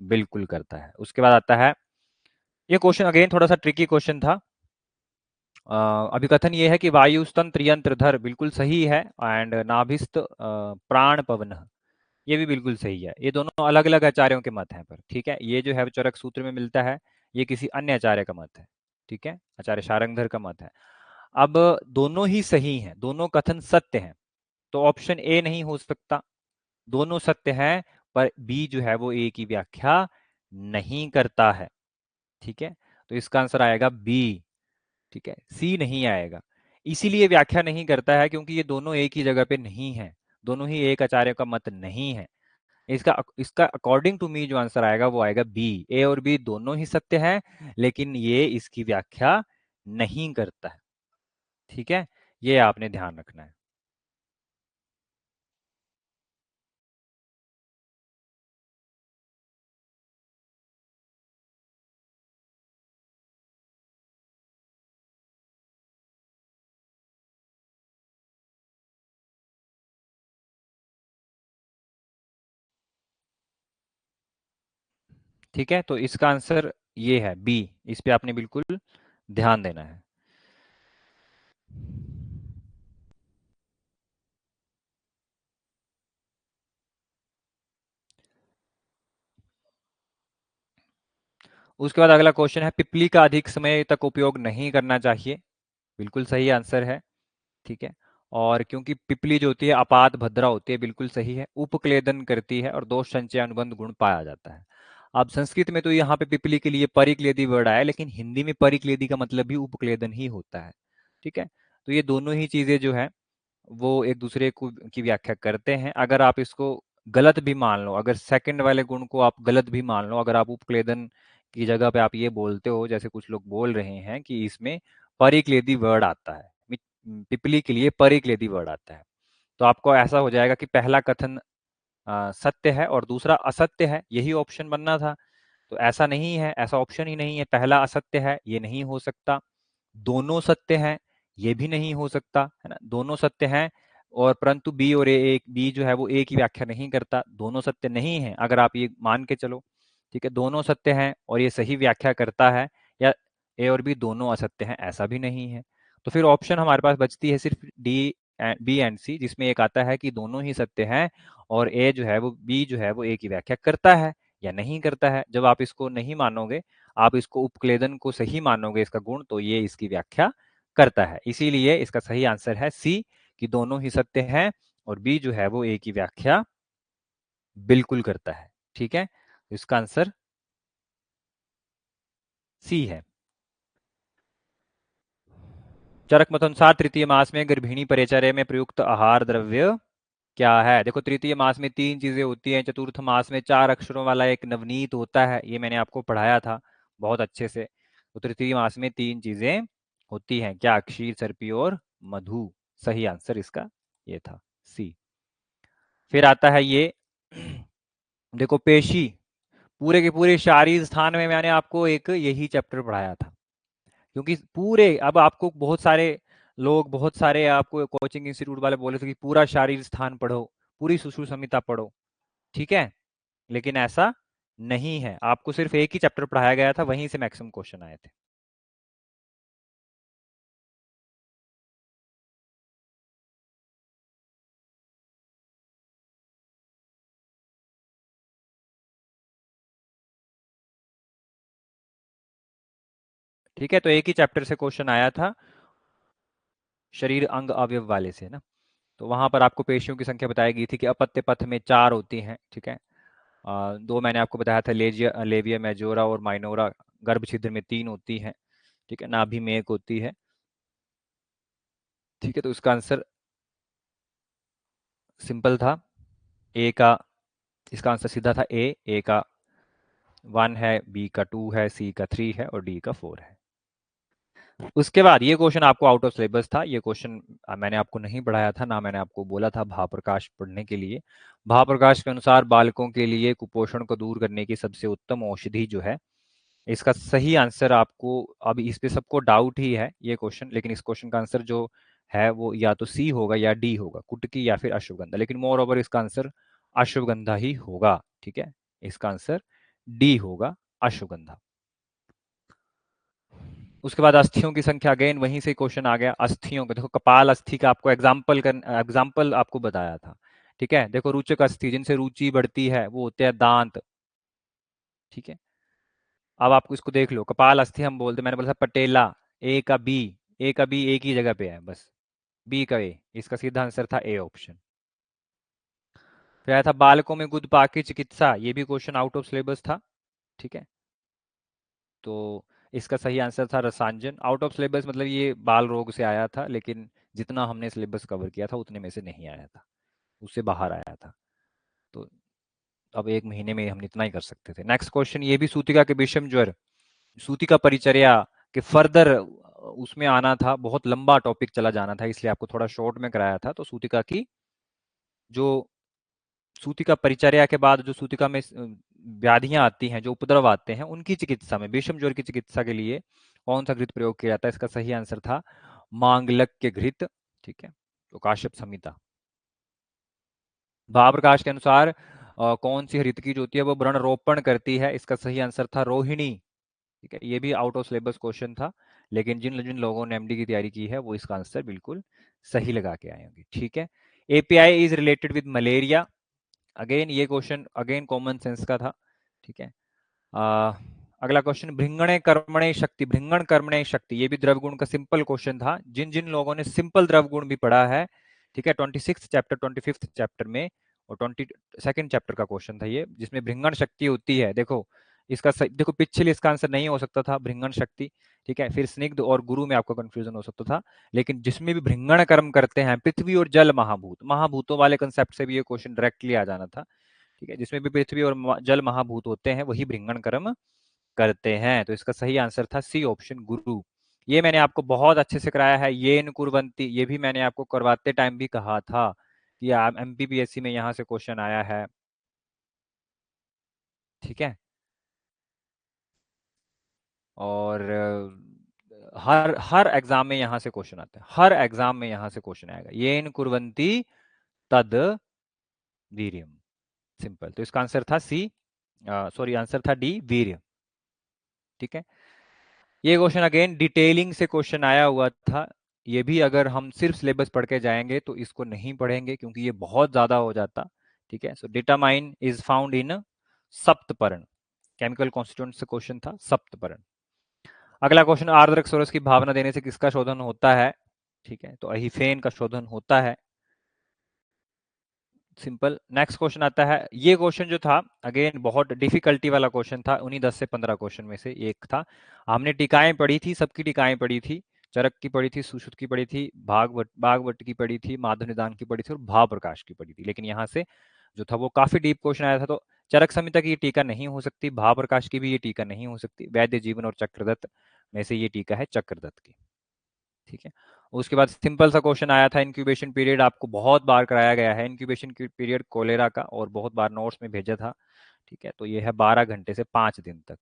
Speaker 1: बिल्कुल करता है। उसके बाद आता है, ये क्वेश्चन अगेन थोड़ा सा ट्रिकी क्वेश्चन था। अभिकथन ये है कि वायुस्तन त्रियंत्रधर, बिल्कुल सही है। एंड नाभिस्त प्राण पवन, ये भी बिल्कुल सही है। ये दोनों अलग अलग आचार्यों के मत हैं, पर ठीक है, ये जो है चरक सूत्र में मिलता है, ये किसी अन्य आचार्य का मत है। ठीक है। आचार्य शारंगधर का मत है। अब दोनों ही सही हैं, दोनों कथन सत्य हैं, तो ऑप्शन ए नहीं हो सकता। दोनों सत्य हैं, पर बी जो है वो ए की व्याख्या नहीं करता है। ठीक है। तो इसका आंसर आएगा बी। ठीक है। सी नहीं आएगा। इसीलिए व्याख्या नहीं करता है क्योंकि ये दोनों एक ही जगह पे नहीं है, दोनों ही एक आचार्य का मत नहीं है। इसका इसका अकॉर्डिंग टू मी जो आंसर आएगा वो आएगा बी। ए और बी दोनों ही सत्य हैं, लेकिन ये इसकी व्याख्या नहीं करता है। ठीक है। ये आपने ध्यान रखना है। ठीक है। तो इसका आंसर ये है बी, इस पे आपने बिल्कुल ध्यान देना है। उसके बाद अगला क्वेश्चन है, पिपली का अधिक समय तक उपयोग नहीं करना चाहिए। बिल्कुल सही आंसर है। ठीक है। और क्योंकि पिपली जो होती है अपात भद्रा होती है, बिल्कुल सही है। उपक्लेदन करती है और दोष संचय अनुबंध गुण पाया जाता है। अब संस्कृत में तो यहाँ पे पिपली के लिए परिक्लेदी वर्ड आया, लेकिन हिंदी में परिक्लेदी का मतलब भी उपक्लेदन ही होता है। ठीक है। तो ये दोनों ही चीजें जो है वो एक दूसरे को की व्याख्या करते हैं। अगर आप इसको गलत भी मान लो, अगर सेकंड वाले गुण को आप गलत भी मान लो, अगर आप उपक्लेदन की जगह पे आप ये बोलते हो, जैसे कुछ लोग बोल रहे हैं कि इसमें परिक्लेदी वर्ड आता है, पिपली के लिए परिक्लेदी वर्ड आता है, तो आपको ऐसा हो जाएगा कि पहला कथन सत्य है और दूसरा असत्य है, यही ऑप्शन बनना था। तो ऐसा नहीं है, ऐसा ऑप्शन ही नहीं है। पहला असत्य है, ये नहीं हो सकता। दोनों सत्य हैं, ये भी नहीं हो सकता, है ना। दोनों सत्य हैं और परंतु बी और ए, एक बी जो है वो ए की व्याख्या नहीं करता, दोनों सत्य नहीं है, अगर आप ये मान के चलो। ठीक है। दोनों सत्य हैं और ये सही व्याख्या करता है, या ए और बी दोनों असत्य हैं, ऐसा भी नहीं है। तो फिर ऑप्शन हमारे पास बचती है सिर्फ डी, बी एंड सी, जिसमें एक आता है कि दोनों ही सत्य हैं और ए जो है वो बी जो है वो ए की व्याख्या करता है या नहीं करता है। जब आप इसको नहीं मानोगे, आप इसको उपक्लेदन को सही मानोगे इसका गुण, तो ये इसकी व्याख्या करता है। इसीलिए इसका सही आंसर है सी, कि दोनों ही सत्य हैं और बी जो है वो ए की व्याख्या बिल्कुल करता है। ठीक है। तो इसका आंसर सी है। चरक मतनुसार तृतीय मास में गर्भिणी परिचर्या में प्रयुक्त आहार द्रव्य क्या है? देखो तृतीय मास में 3 चीजें होती हैं, चतुर्थ मास में 4 अक्षरों वाला एक नवनीत होता है, ये मैंने आपको पढ़ाया था बहुत अच्छे से। तो तृतीय मास में 3 चीजें होती हैं, क्या? क्षीर, सर्पी और मधु। सही आंसर इसका ये था, सी। फिर आता है ये देखो पेशी, पूरे के पूरे शारीर स्थान में मैंने आपको एक यही चैप्टर पढ़ाया था, क्योंकि पूरे अब आपको बहुत सारे लोग, बहुत सारे आपको कोचिंग इंस्टीट्यूट वाले बोले थे कि पूरा शारीर स्थान पढ़ो, पूरी सुश्रुत संहिता पढ़ो, ठीक है, लेकिन ऐसा नहीं है, आपको सिर्फ एक ही चैप्टर पढ़ाया गया था, वहीं से मैक्सिमम क्वेश्चन आए थे। ठीक है, तो एक ही चैप्टर से क्वेश्चन आया था शरीर अंग अवयव वाले से ना, तो वहां पर आपको पेशियों की संख्या बताई गई थी कि अपत्य पथ में 4 होती हैं, ठीक है। 2 मैंने आपको बताया था, लेजिया लेविया मेजोरा और माइनोरा, गर्भ छिद्र में 3 होती हैं, ठीक है, नाभि में 1 होती है, ठीक है। तो इसका आंसर सिंपल था, ए का, इसका आंसर सीधा था ए का 1 है, बी का 2 है, सी का 3 है और डी का 4 है। उसके बाद ये क्वेश्चन आपको आउट ऑफ सिलेबस था, ये क्वेश्चन मैंने आपको नहीं पढ़ाया था, ना मैंने आपको बोला था भाप्रकाश पढ़ने के लिए। भाप्रकाश के अनुसार बालकों के लिए कुपोषण को दूर करने की सबसे उत्तम औषधि जो है, इसका सही आंसर आपको, अब इस पे सबको डाउट ही है ये क्वेश्चन, लेकिन इस क्वेश्चन का आंसर जो है वो या तो सी होगा या डी होगा, कुटकी या फिर अश्वगंधा, लेकिन मोर ओवर इसका आंसर अश्वगंधा ही होगा, ठीक है। इसका आंसर डी होगा, अश्वगंधा। उसके बाद अस्थियों की संख्या, अगेन वहीं से क्वेश्चन आ गया अस्थियों का। देखो कपाल अस्थि का आपको एग्जाम्पल आपको बताया था, ठीक है। देखो रुचक अस्थि, जिनसे रुचि बढ़ती है, वो होते हैं दांत, ठीक है। अब आपको इसको देख लो, कपाल अस्थि हम बोलते, मैंने बोला था पटेला, ए का बी, ए का बी एक ही जगह पे है बस, बी का ए, इसका सीधा आंसर था ए ऑप्शन। फिर आया था बालकों में गुदपा की चिकित्सा, ये भी क्वेश्चन आउट ऑफ सिलेबस था, ठीक है। तो इसका सही आंसर था रसांजन। आउट ऑफ सिलेबस मतलब ये बाल रोग से आया था, लेकिन जितना हमने सिलेबस कवर किया था उतने में से नहीं आया था, उससे बाहर आया था। तो अब 1 महीने में हम इतना ही कर सकते थे। नेक्स्ट क्वेश्चन, ये भी सूतिका के विषम ज्वर, सूतिका परिचर्या के फर्दर उसमें आना था, बहुत लंबा टॉपिक चला जाना था, इसलिए आपको थोड़ा शॉर्ट में कराया था। तो सूतिका की जो सूतिका परिचर्या के बाद जो सूतिका में व्याधियां आती हैं, जो उपद्रव आते हैं, उनकी चिकित्सा में विषम ज्वर की चिकित्सा के लिए कौन सा घृत प्रयोग किया जाता है? इसका सही आंसर था मांगल्य घृत, ठीक है। तो काश्यप संहिता। भाप्रकाश के अनुसार कौन सी हरितकी जो होती है वो व्रण रोपण करती है? इसका सही आंसर था रोहिणी, ठीक है। ये भी आउट ऑफ सिलेबस क्वेश्चन था, लेकिन जिन जिन लोगों ने एमडी की तैयारी की है वो इसका आंसर बिल्कुल सही लगा के आए होंगे, ठीक है। API is related with malaria, again ये क्वेश्चन अगेन कॉमन सेंस का था, ठीक है। अगला क्वेश्चन, भृंगणे कर्मणे शक्ति, भृंगण कर्मणे शक्ति, ये भी द्रव गुण का सिंपल क्वेश्चन था। जिन जिन लोगों ने सिंपल द्रव गुण भी पढ़ा है, ठीक है, 26 चैप्टर 25 चैप्टर में और 22nd चैप्टर का क्वेश्चन था ये, जिसमें भृंगण शक्ति होती है। देखो इसका देखो पिछले इसका आंसर नहीं हो सकता था भृंगण शक्ति, ठीक है। फिर स्निग्ध और गुरु में आपको कंफ्यूजन हो सकता था, लेकिन जिसमें भी भृंगण कर्म करते हैं, पृथ्वी और जल महाभूत, महाभूतों वाले कंसेप्ट से भी ये क्वेश्चन डायरेक्टली आ जाना था, ठीक है। जिसमें भी पृथ्वी और जल महाभूत होते हैं वही भृंगण कर्म करते हैं। तो इसका सही आंसर था सी ऑप्शन, गुरु। ये मैंने आपको बहुत अच्छे से कराया है, ये कुर्वंती, ये भी मैंने आपको करवाते टाइम भी कहा था कि एमपीपीएससी में यहाँ से क्वेश्चन आया है, ठीक है। और हर हर एग्जाम में यहाँ से क्वेश्चन आते हैं, हर एग्जाम में यहाँ से क्वेश्चन आएगा, ये कुर्वंती तद वीर्यम, सिंपल। तो इसका आंसर था सी, सॉरी आंसर था डी, वीर्य, ठीक है। ये क्वेश्चन अगेन डिटेलिंग से क्वेश्चन आया हुआ था, ये भी अगर हम सिर्फ सिलेबस पढ़ के जाएंगे तो इसको नहीं पढ़ेंगे क्योंकि ये बहुत ज्यादा हो जाता, ठीक है। So ditamine is found in सप्तपर्ण, केमिकल कॉन्स्टिट्यूएंट से क्वेश्चन था, सप्तपर्ण। अगला क्वेश्चन, आर्द्रक सोरस की भावना देने से किसका शोधन होता है? ठीक है, तो अहिफेन का शोधन होता है, सिंपल। नेक्स्ट क्वेश्चन आता है, ये क्वेश्चन जो था अगेन बहुत डिफिकल्टी वाला क्वेश्चन था, उन्हीं 10 से 15 क्वेश्चन में से एक था। हमने टीकाएं पढ़ी थी, सबकी टीकाएं पढ़ी थी, चरक की पढ़ी थी, सुश्रुत की पढ़ी थी, भागवत की पढ़ी थी, माधव निदान की पढ़ी थी और भाव प्रकाश की पढ़ी थी। लेकिन यहाँ से जो था वो काफी डीप क्वेश्चन आया था, तो चरक संहिता की ये टीका नहीं हो सकती, भाव प्रकाश की भी ये टीका नहीं हो सकती, वैद्य जीवन और चक्रदत्त में से ये टीका है चक्रदत्त की। ठीक है, उसके बाद सिंपल सा क्वेश्चन आया था, इंक्यूबेशन पीरियड आपको बहुत बार कराया गया है, इंक्यूबेशन पीरियड कोलेरा का, और बहुत बार नोट्स में भेजा था। ठीक है, तो ये है 12 घंटे से 5 दिन तक।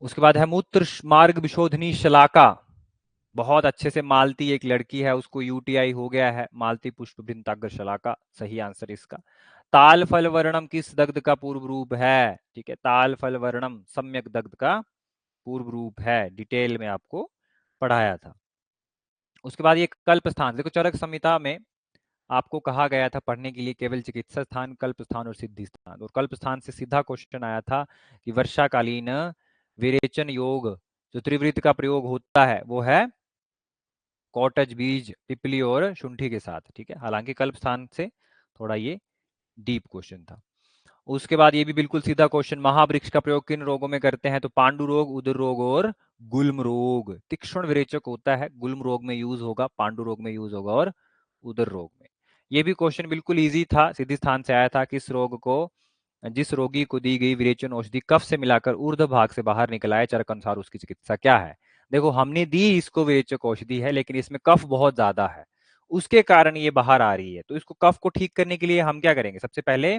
Speaker 1: उसके बाद है मूत्र मार्ग विशोधनी शलाका, बहुत अच्छे से मालती एक लड़की है, उसको यूटीआई हो गया है, मालती पुष्प वृंताग्र शलाका सही आंसर इसका। ताल फल वर्णम किस दग्ध का पूर्व रूप है? ठीक है, ताल फल वर्णम सम्यक दग्ध का पूर्व रूप है, डिटेल में आपको पढ़ाया था। उसके बाद ये कल्प स्थान, देखो चरक संहिता में आपको कहा गया था पढ़ने के लिए केवल चिकित्सा स्थान, कल्प स्थान और सिद्धि स्थान, और कल्प स्थान से सीधा क्वेश्चन आया था कि वर्षाकालीन विरेचन योग जो त्रिवृत्त का प्रयोग होता है वो है कॉटज बीज, पिपली और शुंठी के साथ। ठीक है, हालांकि कल्प स्थान से थोड़ा ये डीप क्वेश्चन था। उसके बाद ये भी बिल्कुल सीधा क्वेश्चन, महावृक्ष का प्रयोग किन रोगों में करते हैं? तो पांडु रोग, उदर रोग और गुल्म रोग। तीक्ष्ण विरेचक होता है, गुल्म रोग में यूज होगा, पांडु रोग में यूज होगा और उदर रोग में। ये भी क्वेश्चन बिल्कुल इजी था, सीधी स्थान से आया था, किस रोग को जिस रोगी को दी गई विरेचन औषधि कफ से मिलाकर ऊर्ध्व भाग से बाहर निकल आए, चरक अनुसार उसकी चिकित्सा क्या है? देखो हमने दी इसको विरेचक औषधि है, लेकिन इसमें कफ बहुत ज्यादा है, उसके कारण ये बाहर आ रही है, तो इसको कफ को ठीक करने के लिए हम क्या करेंगे? सबसे पहले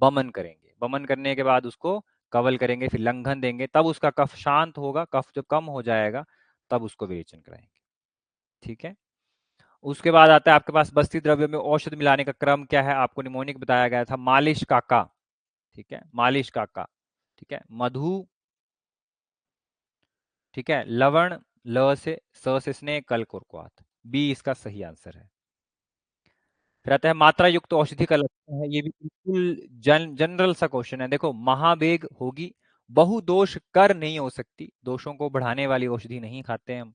Speaker 1: बमन करेंगे, बमन करने के बाद उसको कवल करेंगे, फिर लंघन देंगे, तब उसका कफ शांत होगा, कफ जब कम हो जाएगा तब उसको विरेचन कराएंगे। ठीक है, उसके बाद आता है आपके पास बस्ती द्रव्य में औषध मिलाने का क्रम क्या है? आपको निमोनिक बताया गया था, मालिश काका। ठीक है, मालिश काका। ठीक है, मधु। ठीक है, लवण, ल से, स से स्नेह, कल कुरकुआत, बी इसका सही आंसर है। फिर आता है मात्रा युक्त औषधि का लक्षण है, ये भी बिल्कुल जनरल सा क्वेश्चन है। देखो महावेग होगी, बहुदोष कर नहीं हो सकती, दोषों को बढ़ाने वाली औषधि नहीं खाते हम।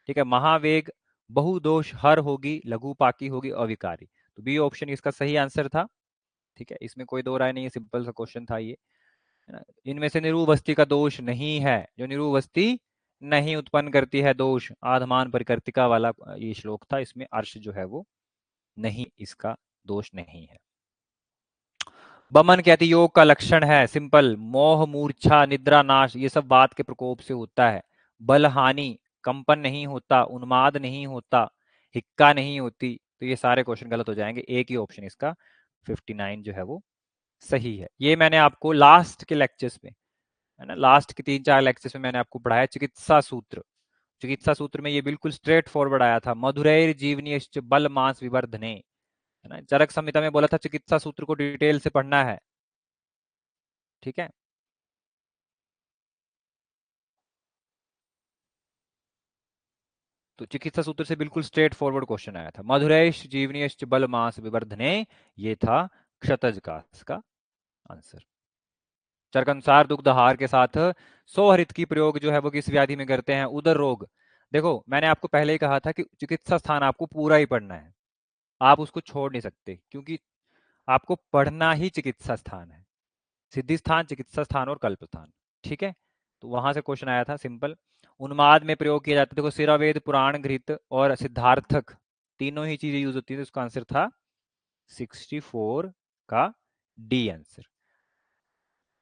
Speaker 1: ठीक है, महावेग, बहुदोष हर होगी, लघुपाकी होगी, अविकारी, तो बी ऑप्शन इसका सही आंसर था। ठीक है, इसमें कोई दो राय नहीं है, सिंपल सा क्वेश्चन था ये, है ना। इनमें से निरुवस्ती का दोष नहीं है, जो निरुवस्ती नहीं उत्पन्न करती है दोष, आधमान परिकर्तिका वाला ये श्लोक था, इसमें अर्श जो है वो नहीं, इसका दोष नहीं है। बमन कहती योग का लक्षण है, सिंपल, मोह, मूर्छा, निद्रा नाश, ये सब बात के प्रकोप से होता है। बल हानि, कंपन नहीं होता, उन्माद नहीं होता, हिक्का नहीं होती, तो ये सारे क्वेश्चन गलत हो जाएंगे, एक ही ऑप्शन इसका 59 जो है वो सही है। ये मैंने आपको लास्ट के लेक्चर्स में, है ना, लास्ट के 3-4 लेक्चर्स में मैंने आपको पढ़ाया चिकित्सा सूत्र। चिकित्सा सूत्र में ये बिल्कुल स्ट्रेट फॉरवर्ड आया था, मधुरैर जीवनीश्च बल मांस विवर्धने, है ना। चरक संहिता में बोला था चिकित्सा सूत्र को डिटेल से पढ़ना है। ठीक है, तो चिकित्सा सूत्र से बिल्कुल स्ट्रेट फॉरवर्ड क्वेश्चन आया था, मधुरैश जीवनीश्च बल मांस विवर्धने, ये था क्षतज का इसका आंसर। चरक अनुसार दुग्ध आहार के साथ सोहरित की प्रयोग जो है वो किस व्याधि में करते हैं? उदर रोग। देखो मैंने आपको पहले ही कहा था कि चिकित्सा स्थान आपको पूरा ही पढ़ना है, आप उसको छोड़ नहीं सकते, क्योंकि आपको पढ़ना ही चिकित्सा स्थान है, सिद्धि स्थान, चिकित्सा स्थान और कल्प स्थान। ठीक है, तो वहां से क्वेश्चन आया था सिंपल। उन्माद में प्रयोग किया जाता है, देखो सिरावेद, पुराण घृत और सिद्धार्थक, तीनों ही चीजें यूज होती है, तो उसका आंसर था 64 का डी आंसर।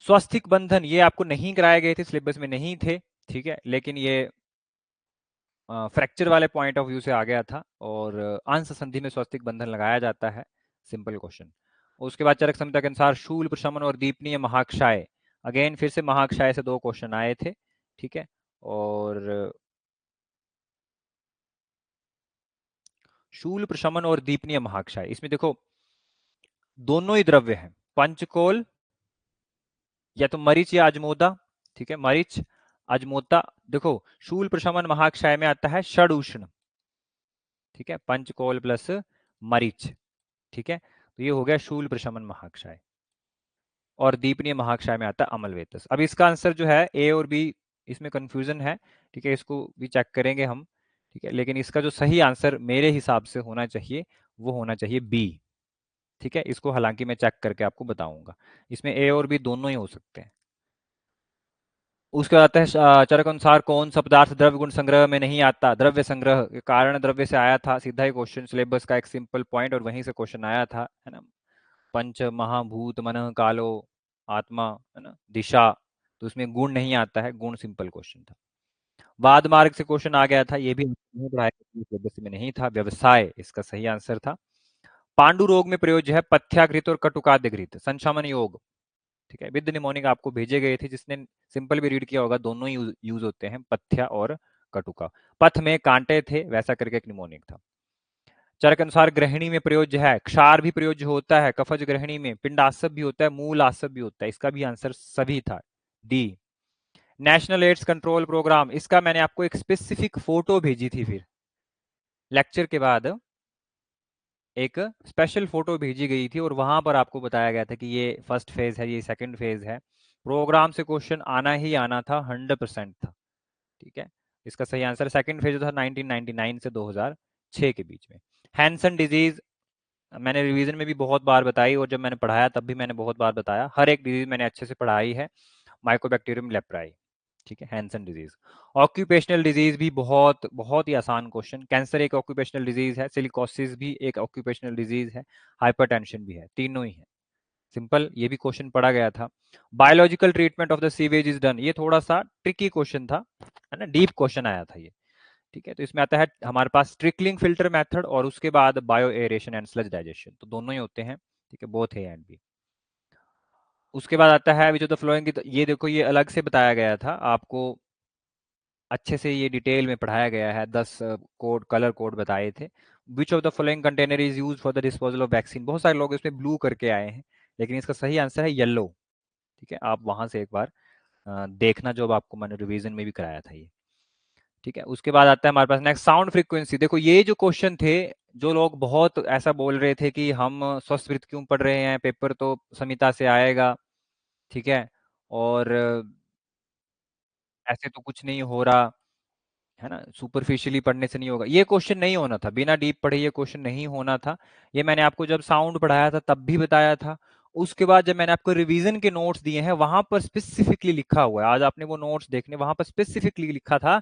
Speaker 1: स्वास्थिक बंधन ये आपको नहीं कराए गए थे, सिलेबस में नहीं थे। ठीक है, लेकिन ये फ्रैक्चर वाले पॉइंट ऑफ व्यू से आ गया था, और अंश संधि में स्वास्तिक बंधन लगाया जाता है, सिंपल क्वेश्चन। उसके बाद चरक संहिता के अनुसार शूल प्रशमन और दीपनीय महाक्षय, अगेन फिर से महाक्षय से दो क्वेश्चन आए थे। ठीक है, और शूल प्रशमन और दीपनीय महाक्षय, इसमें देखो दोनों ही द्रव्य हैं, पंचकोल या तो मरीच या अजमोदा। ठीक है, मरीच, अजमोदा। देखो शूल प्रशमन महाक्षय में आता है षड उष्ण। ठीक है, पंचकोल प्लस मरीच। ठीक है, तो ये हो गया शूल प्रशमन महाक्षय, और दीपनीय महाक्षय में आता है अमलवेतस। अब इसका आंसर जो है ए और बी, इसमें कंफ्यूजन है। ठीक है, इसको भी चेक करेंगे हम। ठीक है, लेकिन इसका जो सही आंसर मेरे हिसाब से होना चाहिए वो होना चाहिए बी। ठीक है, इसको हालांकि मैं चेक करके आपको बताऊंगा, इसमें ए और बी दोनों ही हो सकते हैं। उसके बाद आता है चरक अनुसार कौन सा पदार्थ द्रव्य गुण संग्रह में नहीं आता। द्रव्य संग्रह के कारण द्रव्य से आया था, सीधा ही क्वेश्चन सिलेबस का एक सिंपल पॉइंट, और वहीं से क्वेश्चन आया था, है ना। पंच महाभूत मन कालो आत्मा, है ना, दिशा, तो उसमें गुण नहीं आता है, गुण सिंपल क्वेश्चन था। वाद मार्ग से क्वेश्चन आ गया था, ये भी नहीं पढ़ाया, सिलेबस में नहीं था। व्यवसाय इसका सही आंसर था। पांडु रोग में प्रयोज्य है पथ्याघृत और कटुकाद्य घृत, संशमन योग, ठीक है। विद निमोनिक आपको भेजे गए थे, जिसने सिंपल भी रीड किया होगा, दोनों ही यूज होते हैं, पथ्या और कटुका। पथ में कांटे थे, वैसा करके एक निमोनिक था। चरक अनुसार ग्रहणी में प्रयोज्य है, क्षार भी प्रयोज्य होता है कफज ग्रहणी में, पिंड आसव भी होता है, मूल आसव भी होता है, इसका भी आंसर सभी था, D. National AIDS control programme, इसका मैंने आपको एक स्पेसिफिक फोटो भेजी थी, फिर लेक्चर के बाद एक स्पेशल फोटो भेजी गई थी, और वहां पर आपको बताया गया था कि ये फर्स्ट फेज है, ये सेकंड फेज है। प्रोग्राम से क्वेश्चन आना ही आना था, 100% था, ठीक है। इसका सही आंसर सेकंड फेज था 1999 से 2006 के बीच में। हैंसन डिजीज मैंने रिवीजन में भी बहुत बार बताई, और जब मैंने पढ़ाया तब भी मैंने बहुत बार बताया, हर एक डिजीज मैंने अच्छे से पढ़ाई है। माइकोबैक्टीरियम लेप्राई, ठीक है, हैंसन डिजीज। ऑक्यूपेशनल डिजीज भी बहुत बहुत ही आसान क्वेश्चन। कैंसर एक ऑक्यूपेशनल डिजीज है, सिलिकोसिस भी एक ऑक्यूपेशनल डिजीज है, हाइपरटेंशन भी है, तीनों ही है, सिंपल, ये भी क्वेश्चन पढ़ा गया था। Biological treatment of the sewage is done, ये थोड़ा सा ट्रिकी क्वेश्चन था, है ना, डीप क्वेश्चन आया था ये, ठीक है। तो इसमें आता है हमारे पास ट्रिकलिंग फिल्टर मेथड, और उसके बाद bio aeration and sludge digestion, तो दोनों ही होते हैं, ठीक है, बोथ ए एंड बी। उसके बाद आता है विच ऑफ द फ्लोइंग की, ये देखो ये अलग से बताया गया था आपको, अच्छे से ये डिटेल में पढ़ाया गया है, 10 कोड कलर कोड बताए थे। Which of the following container is use for the disposal of vaccine, बहुत सारे लोग इसमें ब्लू करके आए हैं, लेकिन इसका सही आंसर है येलो, ठीक है। आप वहां से एक बार देखना, जो आपको मैंने रिवीजन में भी कराया था ये, ठीक है। उसके बाद आता है हमारे पास नेक्स्ट साउंड फ्रीक्वेंसी। देखो ये जो क्वेश्चन थे, जो लोग बहुत ऐसा बोल रहे थे कि हम स्वस्थ क्यों पढ़ रहे हैं, पेपर तो संहिता से आएगा, ठीक है, और ऐसे तो कुछ नहीं हो रहा, है ना, सुपरफिशियली पढ़ने से नहीं होगा, ये क्वेश्चन नहीं होना था, बिना डीप पढ़े ये क्वेश्चन नहीं होना था। ये मैंने आपको जब साउंड पढ़ाया था तब भी बताया था। उसके बाद जब मैंने आपको रिवीजन के नोट्स दिए हैं, वहां पर स्पेसिफिकली लिखा हुआ है, आज आपने वो नोट्स देखने, वहां पर स्पेसिफिकली लिखा था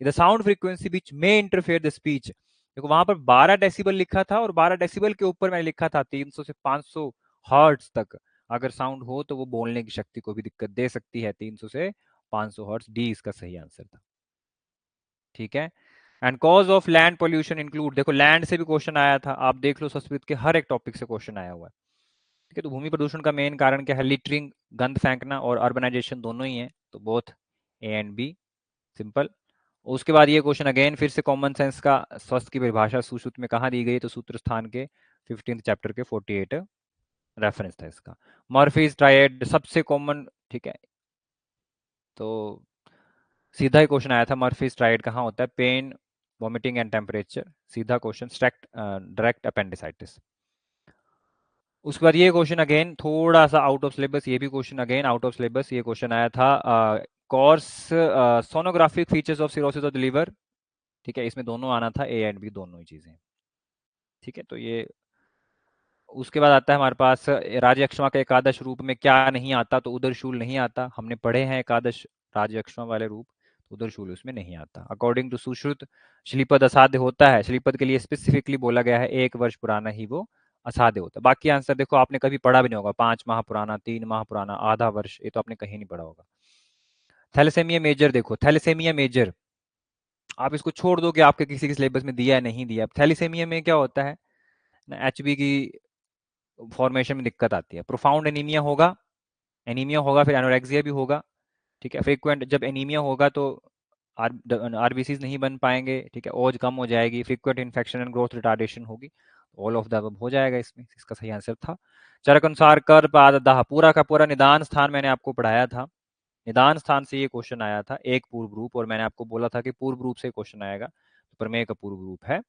Speaker 1: the sound frequency which may interfere the speech. देखो वहां पर 12 डेसिबल लिखा था, और 12 डेसिबल के ऊपर मैंने लिखा था 300 से 500 हर्ट्ज तक अगर साउंड हो तो वो बोलने की शक्ति को भी दिक्कत दे सकती है, 300 से 500 हर्ट्ज, डी इसका सही आंसर था, ठीक है। And cause of land pollution include, देखो लैंड से भी क्वेश्चन आया था, आप देख लो संस्कृत के हर एक टॉपिक से क्वेश्चन आया हुआ है, ठीक है। तो भूमि प्रदूषण का मेन कारण क्या है, लिटरिंग, गंद फेंकना, और अर्बनाइजेशन, दोनों ही है, तो both A and B, simple. उसके बाद ये क्वेश्चन अगेन फिर से कॉमन सेंस का, स्वस्थ की परिभाषा सुश्रुत में कहाँ दी गई, तो सूत्र स्थान के 15th चैप्टर के 48 रेफरेंस था इसका। मर्फीज ट्रायड सबसे कॉमन, ठीक है, तो सीधा ही क्वेश्चन आया था, मर्फीज ट्रायड कहाँ होता है, पेन, वॉमिटिंग एंड टेम्परेचर, सीधा क्वेश्चन, स्ट्रेक्ट डायरेक्ट अपेंडिसाइटिस। उसके बाद ये क्वेश्चन अगेन थोड़ा सा आउट ऑफ सिलेबस, ये भी question again out of syllabus, ये क्वेश्चन आया था course sonographic features of cirrhosis of the liver, ठीक है, इसमें दोनों आना था, ए एंड बी दोनों ही चीजें, ठीक है। तो ये उसके बाद आता है हमारे पास राजयक्षमा के एकादश रूप में क्या नहीं आता, तो उदरशूल नहीं आता, हमने पढ़े हैं एकादश राजयक्षमा वाले रूप, उदरशूल उसमें नहीं आता। अकॉर्डिंग टू सुश्रुत श्रीपद असाध्य होता है, श्रीपद के लिए स्पेसिफिकली बोला गया है 1 वर्ष पुराना ही वो असाध्य होता है। बाकी आंसर देखो आपने कभी पढ़ा भी नहीं होगा, 5 माह पुराना, 3 माह पुराना, आधा वर्ष, ये तो आपने कहीं नहीं पढ़ा होगा। थैलेसेमिया मेजर, देखो थैलेसेमिया मेजर आप इसको छोड़ दो कि आपके किसी के सिलेबस में दिया है नहीं दिया, थैलेसेमिया में क्या होता है ना, एचबी की फॉर्मेशन में दिक्कत आती है, प्रोफाउंड एनीमिया होगा, एनीमिया होगा, फिर एनोरेक्सिया भी होगा, ठीक है। फ्रीक्वेंट जब एनीमिया होगा तो आरबीसीज नहीं बन पाएंगे, ठीक है, ओज कम हो जाएगी, frequent infection and growth retardation होगी, ऑल ऑफ द अबव हो जाएगा इसमें, इसका सही आंसर था। चरक अनुसार कर पाद दाह, पूरा का पूरा निदान स्थान मैंने आपको पढ़ाया था, निदान स्थान से ये क्वेश्चन आया था, एक पूर्व रूप, और मैंने आपको बोला था कि पूर्व रूप से क्वेश्चन आएगा, तो प्रमेय का पूर्व रूप है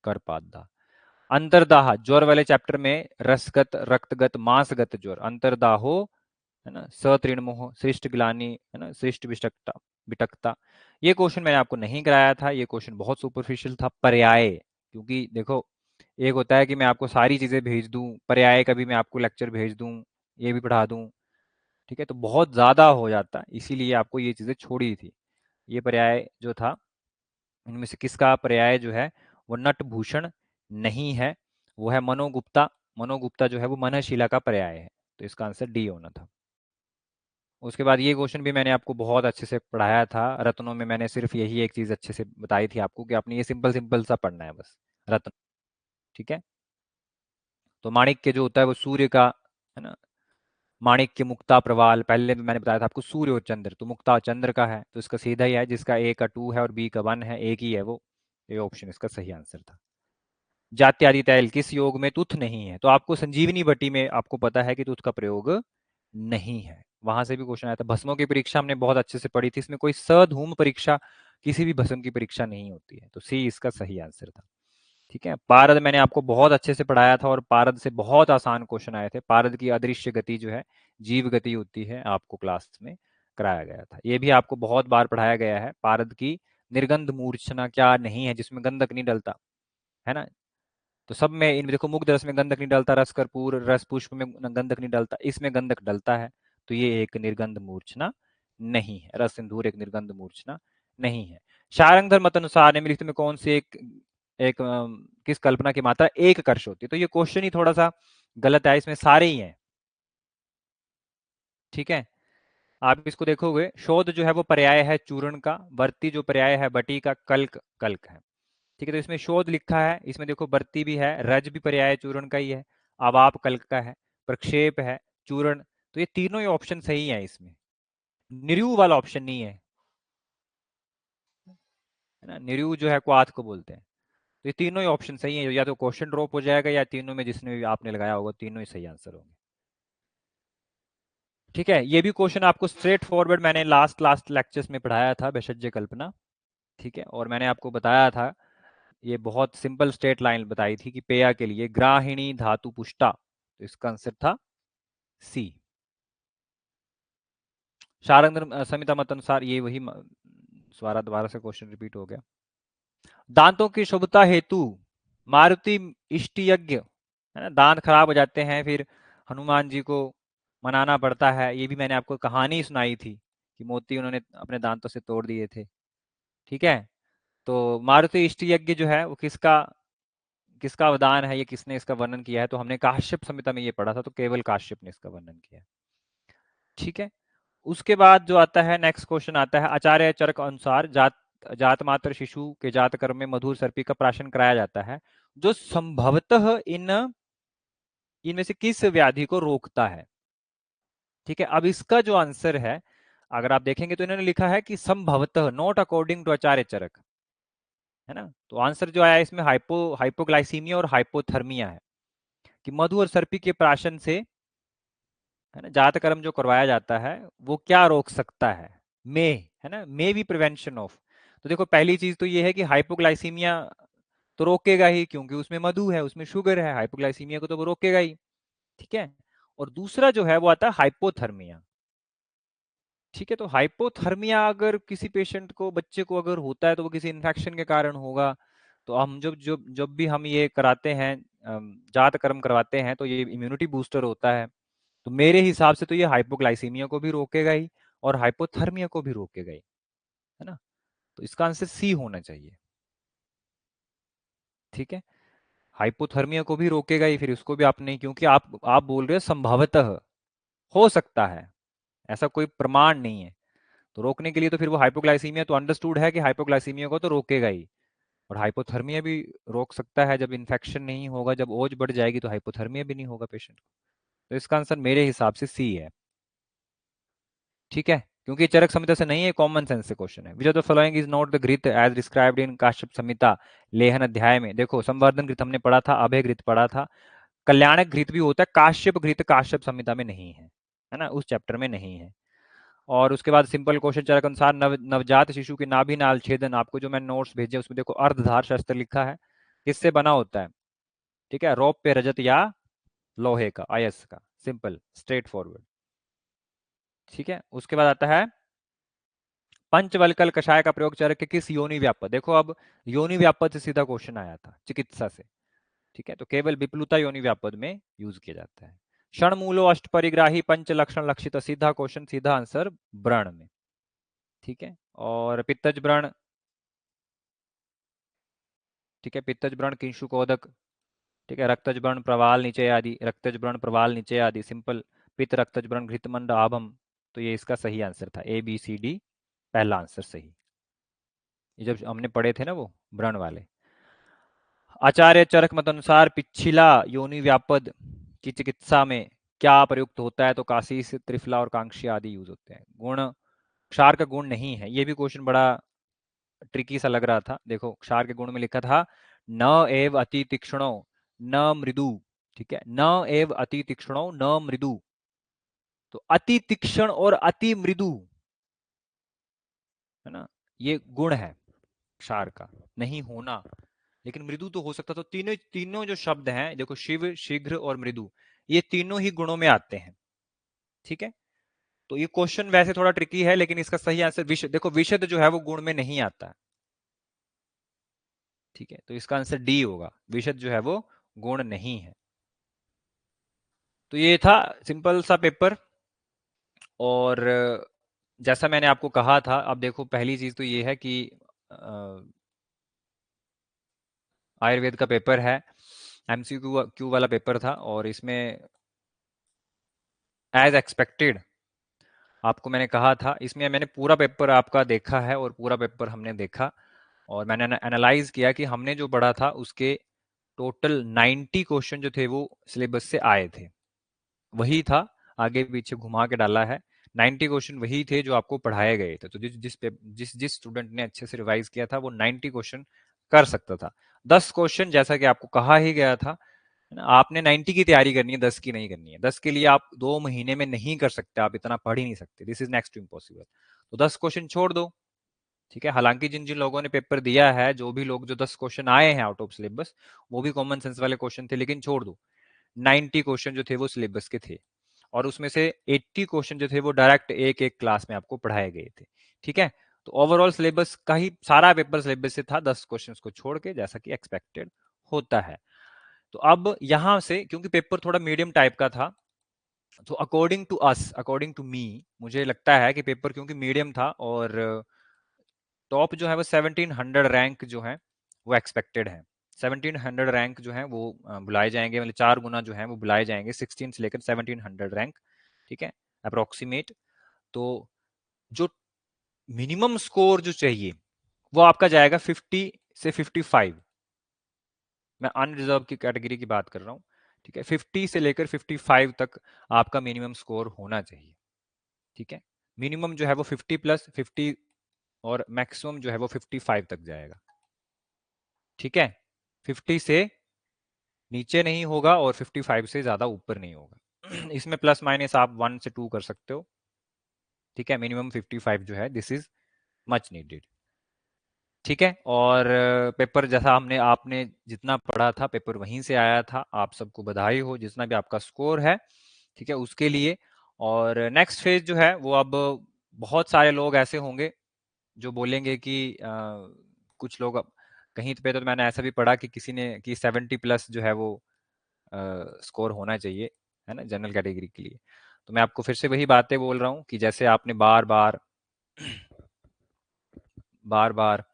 Speaker 1: कर पाद दाह। अंतरदाह ज्वर वाले चैप्टर में रसगत, रक्तगत, मांसगत ज्वर, अंतरदाहो, है ना, सतृणमोह, सृष्ट ग्लानि, है ना, सृष्ट विषक्ता, विटकता, ये क्वेश्चन मैंने आपको नहीं कराया था, ये क्वेश्चन बहुत सुपरफिशियल था। पर्याय, क्योंकि देखो एक होता है कि मैं आपको सारी चीजें भेज दूं, पर्याय का भी मैं आपको लेक्चर भेज दूं, ये भी पढ़ा दूं, ठीक है, तो बहुत ज़्यादा हो जाता, इसीलिए आपको ये चीज़ें छोड़ी थी। ये पर्याय जो था, इनमें से किसका पर्याय जो है वो नटभूषण नहीं है, वो है मनोगुप्ता। मनोगुप्ता जो है वो मनःशिला का पर्याय है, तो इसका आंसर डी होना था। उसके बाद ये क्वेश्चन भी मैंने आपको बहुत अच्छे से पढ़ाया था, रत्नों में मैंने सिर्फ यही एक चीज़ अच्छे से बताई थी आपको कि आपने ये सिंपल सिंपल सा पढ़ना है बस, रत्न। ठीक है, तो माणिक्य जो होता है वो सूर्य का, है ना, माणिक्य मुक्ता प्रवाल, पहले भी मैंने बताया था आपको सूर्य और चंद्र, तो मुक्ता चंद्र का है, तो इसका सीधा ही है, जिसका ए का 2 है और बी का 1 है, एक ही है वो, ये ऑप्शन इसका सही आंसर था। जात्यादि तैल किस योग में तुथ नहीं है, तो आपको संजीवनी बटी में आपको पता है कि तुथ का प्रयोग नहीं है, वहां से भी क्वेश्चन आया था। भस्मों की परीक्षा हमने बहुत अच्छे से पढ़ी थी, इसमें कोई सधूम परीक्षा, किसी भी भस्म की परीक्षा नहीं होती है, तो सी इसका सही आंसर था। ठीक है, पारद मैंने आपको बहुत अच्छे से पढ़ाया था और पारद से बहुत आसान क्वेश्चन आए थे। पारद की अदृश्य गति जो है जीव गति होती है, आपको क्लास में कराया गया था, ये भी आपको बहुत बार पढ़ाया गया है। पारद की निर्गंध मूर्छना क्या नहीं है जिसमें गंधक नहीं डलता, है ना, तो सब में इन देखो, मुग्ध रस में गंधक नहीं डलता, रस कर्पूर रस पुष्प में गंधक नहीं डलता, इसमें गंधक डलता है, तो ये एक निर्गंध मूर्छना नहीं है। रस सिंदूर एक निर्गंध मूर्छना नहीं है। शारंगधर मत अनुसार निम्नलिखित में कौन सी एक एक किस कल्पना की मात्रा एक कर्ष होती है, तो ये क्वेश्चन ही थोड़ा सा गलत है, इसमें सारे ही हैं। ठीक है, आप इसको देखोगे, शोध जो है वो पर्याय है चूर्ण का, वर्ती जो पर्याय है बटी का, कल्क कल्क है। ठीक है, तो इसमें शोध लिखा है, इसमें देखो बर्ती भी है, रज भी पर्याय चूर्ण का ही है, अवाप कल्क का है, प्रक्षेप है, चूर्ण, तो ये तीनों ही ऑप्शन सही है इसमें, निर्यु वाला ऑप्शन नहीं है, है ना, निर्यु जो है क्वाथ को बोलते हैं, तो ये तीनों ही ऑप्शन सही है, या तो क्वेश्चन ड्रॉप हो जाएगा या तीनों में जिसने भी आपने लगाया होगा तीनों ही सही आंसर होंगे। ठीक है, ये भी क्वेश्चन आपको स्ट्रेट फॉरवर्ड मैंने लास्ट लास्ट लेक्चर्स में पढ़ाया था, भेषज कल्पना। ठीक है, और मैंने आपको बताया था, ये बहुत सिंपल स्ट्रेट लाइन बताई थी कि पेया के लिए ग्राहिणी धातु पुष्टा, तो इसका आंसर था सी। शारंगधर संहिता मत अनुसार, ये वही सवारा दोबारा से क्वेश्चन रिपीट हो गया। दांतों की शुभता हेतु मारुति इष्ट यज्ञ, है ना, दांत खराब हो जाते हैं फिर हनुमान जी को मनाना पड़ता है, ये भी मैंने आपको कहानी सुनाई थी कि मोती उन्होंने अपने दांतों से तोड़ दिए थे। ठीक है, तो मारुति इष्ट यज्ञ जो है वो किसका किसका अवदान है, ये किसने इसका वर्णन किया है, तो हमने काश्यप संहिता में ये पढ़ा था, तो केवल काश्यप ने इसका वर्णन किया है। ठीक है, उसके बाद जो आता है नेक्स्ट क्वेश्चन आता है, आचार्य चरक अनुसार जात जात मात्र शिशु के जात कर्म में मधुर सर्पी का प्राशन कराया जाता है, जो संभवतः इनमें से किस व्याधि को रोकता है। ठीक है, अब इसका जो आंसर है, अगर आप देखेंगे तो इन्होंने लिखा है कि संभवतः, नॉट अकॉर्डिंग टू आचार्य चरक, है ना, तो आंसर जो आया इसमें हाइपोग्लाइसीमिया और हाइपोथर्मिया है, कि मधु और सर्पी के प्राशन से, है ना, जात कर्म जो करवाया जाता है वो क्या रोक सकता है, मे, है ना, मे बी प्रिवेंशन ऑफ। तो देखो, पहली चीज तो ये है कि हाइपोग्लाइसीमिया तो रोकेगा ही, क्योंकि उसमें मधु है, उसमें शुगर है, हाइपोग्लाइसीमिया को तो वो रोकेगा ही। ठीक है, और दूसरा जो है वो आता है हाइपोथर्मिया। ठीक है, तो हाइपोथर्मिया अगर किसी पेशेंट को, बच्चे को अगर होता है, तो वो किसी इन्फेक्शन के कारण होगा, तो हम जब जब जब भी हम ये कराते हैं, जात कर्म करवाते हैं, तो ये इम्यूनिटी बूस्टर होता है, तो मेरे हिसाब से तो ये हाइपोग्लाइसीमिया को भी रोकेगा ही और हाइपोथर्मिया को भी रोकेगा ही, है ना, तो इसका आंसर सी होना चाहिए। ठीक है, हाइपोथर्मिया को भी रोकेगा ही, फिर उसको भी आप नहीं, क्योंकि आप बोल रहे हो संभवतः, हो सकता है, ऐसा कोई प्रमाण नहीं है, तो रोकने के लिए तो फिर वो हाइपोग्लाइसीमिया तो अंडरस्टूड है कि हाइपोग्लाइसीमिया को तो रोकेगा ही, और हाइपोथर्मिया भी रोक सकता है, जब इन्फेक्शन नहीं होगा, जब ओज बढ़ जाएगी तो हाइपोथर्मिया भी नहीं होगा पेशेंट को, तो इसका आंसर मेरे हिसाब से सी है। ठीक है, क्योंकि चरक संहिता से नहीं है, कॉमन सेंस से क्वेश्चन है। विच of the following is not the घृत एज डिस्क्राइब्ड इन काश्यप संहिता लेहन अध्याय में, देखो संवर्धन घृत हमने पढ़ा था, अभय घृत पढ़ा था, कल्याणक घृत भी होता है, काश्यप घृत काश्यप संहिता में नहीं है ना, उस चैप्टर में नहीं है। और उसके बाद सिंपल क्वेश्चन चरक अनुसार नवजात शिशु के नाभि नाल छेदन, आपको जो मैंने नोट्स भेजे उसमें देखो अर्धधार शस्त्र लिखा है, किससे बना होता है, ठीक है, रौप्य रजत या लोहे का, आयस का, सिंपल स्ट्रेट फॉरवर्ड। ठीक है, उसके बाद आता है पंचवल्कल कषाय का प्रयोग चरक के किस योनि व्यापद, देखो अब योनि व्यापद से सीधा क्वेश्चन आया था चिकित्सा से। ठीक है, तो केवल विप्लुता योनि व्यापद में यूज किया जाता है। षणमूलो अष्टपरिग्राही पंच लक्षण लक्षित, सीधा क्वेश्चन, सीधा आंसर व्रण में। ठीक है, और पित्तज व्रण, ठीक है, पित्तज व्रण किंशुकोदक, ठीक है, रक्तज व्रण प्रवाल नीचे आदि, रक्तज व्रण प्रवाल नीचे आदि, सिंपल, पित्त रक्तज व्रण घृतमंड आभम। तो ये इसका सही आंसर था, ए बी सी डी, पहला आंसर सही। ये जब हमने पढ़े थे ना वो व्रण वाले। आचार्य चरक मत अनुसार पिछिला योनि व्यापद की चिकित्सा में क्या प्रयुक्त होता है? तो काशीस, त्रिफला और कांक्षी आदि यूज होते हैं। गुण, क्षार का गुण नहीं है, ये भी क्वेश्चन बड़ा ट्रिकी सा लग रहा था। देखो क्षार के गुण में लिखा था न एव अति तीक्ष्णो न मृदु, ठीक है, न एव अति तीक्ष्णो न मृदु। तो अति तीक्ष्ण और अति मृदु, है ना, ये गुण है क्षार का, नहीं होना। लेकिन मृदु तो हो सकता। तो तीनों तीनों जो शब्द हैं, देखो शिव, शीघ्र और मृदु, ये तीनों ही गुणों में आते हैं। ठीक है, तो ये क्वेश्चन वैसे थोड़ा ट्रिकी है, लेकिन इसका सही आंसर विशद, देखो विशद जो है वो गुण में नहीं आता है। ठीक है, तो इसका आंसर डी होगा, विशद जो है वो गुण नहीं है। तो ये था सिंपल सा पेपर। और जैसा मैंने आपको कहा था, अब देखो पहली चीज तो ये है कि आयुर्वेद का पेपर है, एमसीक्यू वाला पेपर था, और इसमें एज एक्सपेक्टेड आपको मैंने कहा था, इसमें मैंने पूरा पेपर आपका देखा है, और पूरा पेपर हमने देखा, और मैंने एनालाइज किया कि हमने जो पढ़ा था उसके टोटल 90 क्वेश्चन जो थे वो सिलेबस से आए थे, वही था, आगे पीछे घुमा के डाला है। 90 क्वेश्चन वही थे जो आपको पढ़ाए गए थे। तो जिस स्टूडेंट ने अच्छे से रिवाइज किया था वो 90 क्वेश्चन कर सकता था। 10 क्वेश्चन जैसा कि आपको कहा ही गया था, है ना, आपने 90 की तैयारी करनी है, 10 की नहीं करनी है। 10 के लिए आप 2 महीने में नहीं कर सकते, आप इतना पढ़ ही नहीं सकते, this is next to impossible. तो 10 क्वेश्चन छोड़ दो। ठीक है, हालांकि जिन जिन लोगों ने पेपर दिया है, जो भी लोग जो 10 क्वेश्चन आए हैं आउट ऑफ सिलेबस, वो भी कॉमन सेंस वाले क्वेश्चन थे, लेकिन छोड़ दो, 90 क्वेश्चन जो थे वो सिलेबस के थे, और उसमें से 80 क्वेश्चन जो थे वो डायरेक्ट एक एक क्लास में आपको पढ़ाए गए थे। ठीक है, तो ओवरऑल सिलेबस का ही सारा पेपर सिलेबस से था, 10 क्वेश्चन को छोड़ के, जैसा कि एक्सपेक्टेड होता है। तो अब यहां से क्योंकि पेपर थोड़ा मीडियम टाइप का था, तो according to us, according to me, मुझे लगता है कि पेपर क्योंकि मीडियम था, और टॉप जो है वो 1700 रैंक जो है वो एक्सपेक्टेड है। 1700 रैंक जो है वो बुलाए जाएंगे, मतलब 4 गुना जो है वो बुलाए जाएंगे, 16 से लेकर 1700 रैंक। ठीक है, अप्रोक्सीमेट। तो जो मिनिमम स्कोर जो चाहिए वो आपका जाएगा 50 से 55। मैं अनरिजर्व की कैटेगरी की बात कर रहा हूँ। ठीक है, 50 से लेकर 55 तक आपका मिनिमम स्कोर होना चाहिए। ठीक है, मिनिमम जो है वो 50 प्लस 50, और मैक्सिमम जो है वो 55 तक जाएगा। ठीक है, 50 से नीचे नहीं होगा और 55 से ज्यादा ऊपर नहीं होगा। इसमें प्लस माइनस आप 1 से 2 कर सकते हो। ठीक है, मिनिमम 55 जो है दिस इज मच नीडेड। ठीक है, और पेपर जैसा हमने आपने जितना पढ़ा था पेपर वहीं से आया था, आप सबको बधाई हो जितना भी आपका स्कोर है। ठीक है, उसके लिए। और नेक्स्ट फेज जो है वो अब बहुत सारे लोग ऐसे होंगे जो बोलेंगे कि कुछ लोग कहीं पे, तो मैंने ऐसा भी पढ़ा कि किसी ने कि 70 प्लस जो है वो स्कोर होना चाहिए, है ना, जनरल कैटेगरी के लिए। तो मैं आपको फिर से वही बातें बोल रहा हूँ कि जैसे आपने बार बार बार बार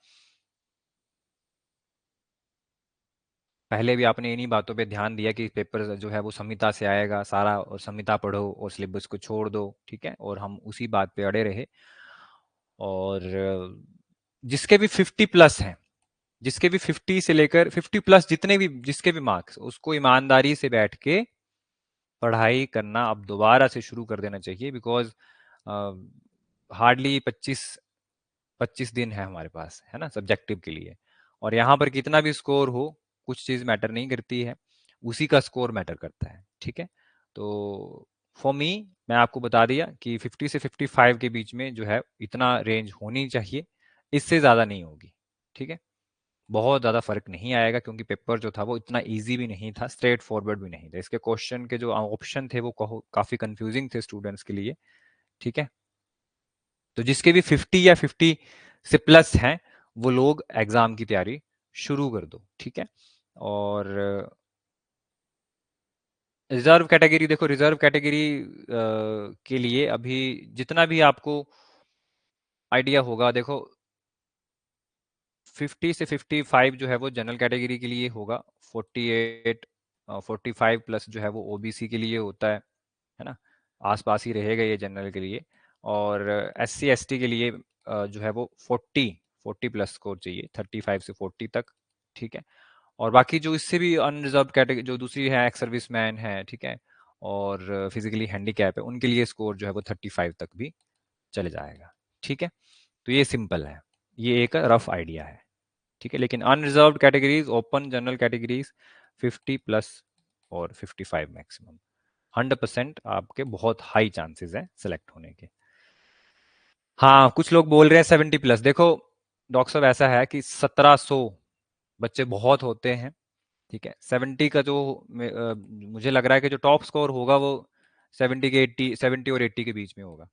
Speaker 1: पहले भी आपने इन्हीं बातों पे ध्यान दिया कि पेपर जो है वो संहिता से आएगा सारा, और संहिता पढ़ो और सिलेबस को छोड़ दो। ठीक है, और हम उसी बात पे अड़े रहे। और जिसके भी 50 प्लस हैं, जिसके भी 50 से लेकर 50 प्लस जितने भी जिसके भी मार्क्स, उसको ईमानदारी से बैठ के पढ़ाई करना अब दोबारा से शुरू कर देना चाहिए। बिकॉज हार्डली 25 दिन है हमारे पास, है ना, सब्जेक्टिव के लिए। और यहाँ पर कितना भी स्कोर हो, कुछ चीज़ मैटर नहीं करती है, उसी का स्कोर मैटर करता है। ठीक है, तो फॉर मी, मैं आपको बता दिया कि 50 से 55 के बीच में जो है इतना रेंज होनी चाहिए, इससे ज़्यादा नहीं होगी। ठीक है, बहुत ज़्यादा फर्क नहीं आएगा, क्योंकि पेपर जो था वो इतना इजी भी नहीं था, स्ट्रेट फॉरवर्ड भी नहीं था। इसके क्वेश्चन के जो ऑप्शन थे वो काफ़ी कंफ्यूजिंग थे स्टूडेंट्स के लिए। ठीक है, तो जिसके भी 50 या 50 से प्लस हैं, वो लोग एग्जाम की तैयारी शुरू कर दो। ठीक है, और रिजर्व कैटेगरी, देखो रिजर्व कैटेगरी के लिए अभी जितना भी आपको आइडिया होगा, देखो 50 से 55 जो है वो जनरल कैटेगरी के लिए होगा, 48 45 प्लस जो है वो ओबीसी के लिए होता है ना, आसपास ही रहेगा ये जनरल के लिए। और एस सी एस टी के लिए जो है वो 40 प्लस स्कोर चाहिए, 35 से 40 तक, ठीक है। और बाकी जो इससे भी अनरिजर्व कैटेगरी जो दूसरी है, एक्स सर्विस मैन है, ठीक है, और फिजिकली हैंडीकैप है, उनके लिए स्कोर जो है वो 35 तक भी चले जाएगा, ठीक है। तो ये सिंपल है, ये एक रफ आइडिया है, ठीक है। लेकिन unreserved categories, open general categories 50 plus और 55 मैक्सिमम, 100% आपके बहुत हाई चांसेस हैं सेलेक्ट होने के। हाँ, कुछ लोग बोल रहे हैं 70 प्लस। देखो डॉक्टर साहब, ऐसा है कि 1700 बच्चे बहुत होते हैं, ठीक है। 70 का जो मुझे लग रहा है कि जो टॉप स्कोर होगा वो 70 के 80, 70 और 80 के बीच में होगा,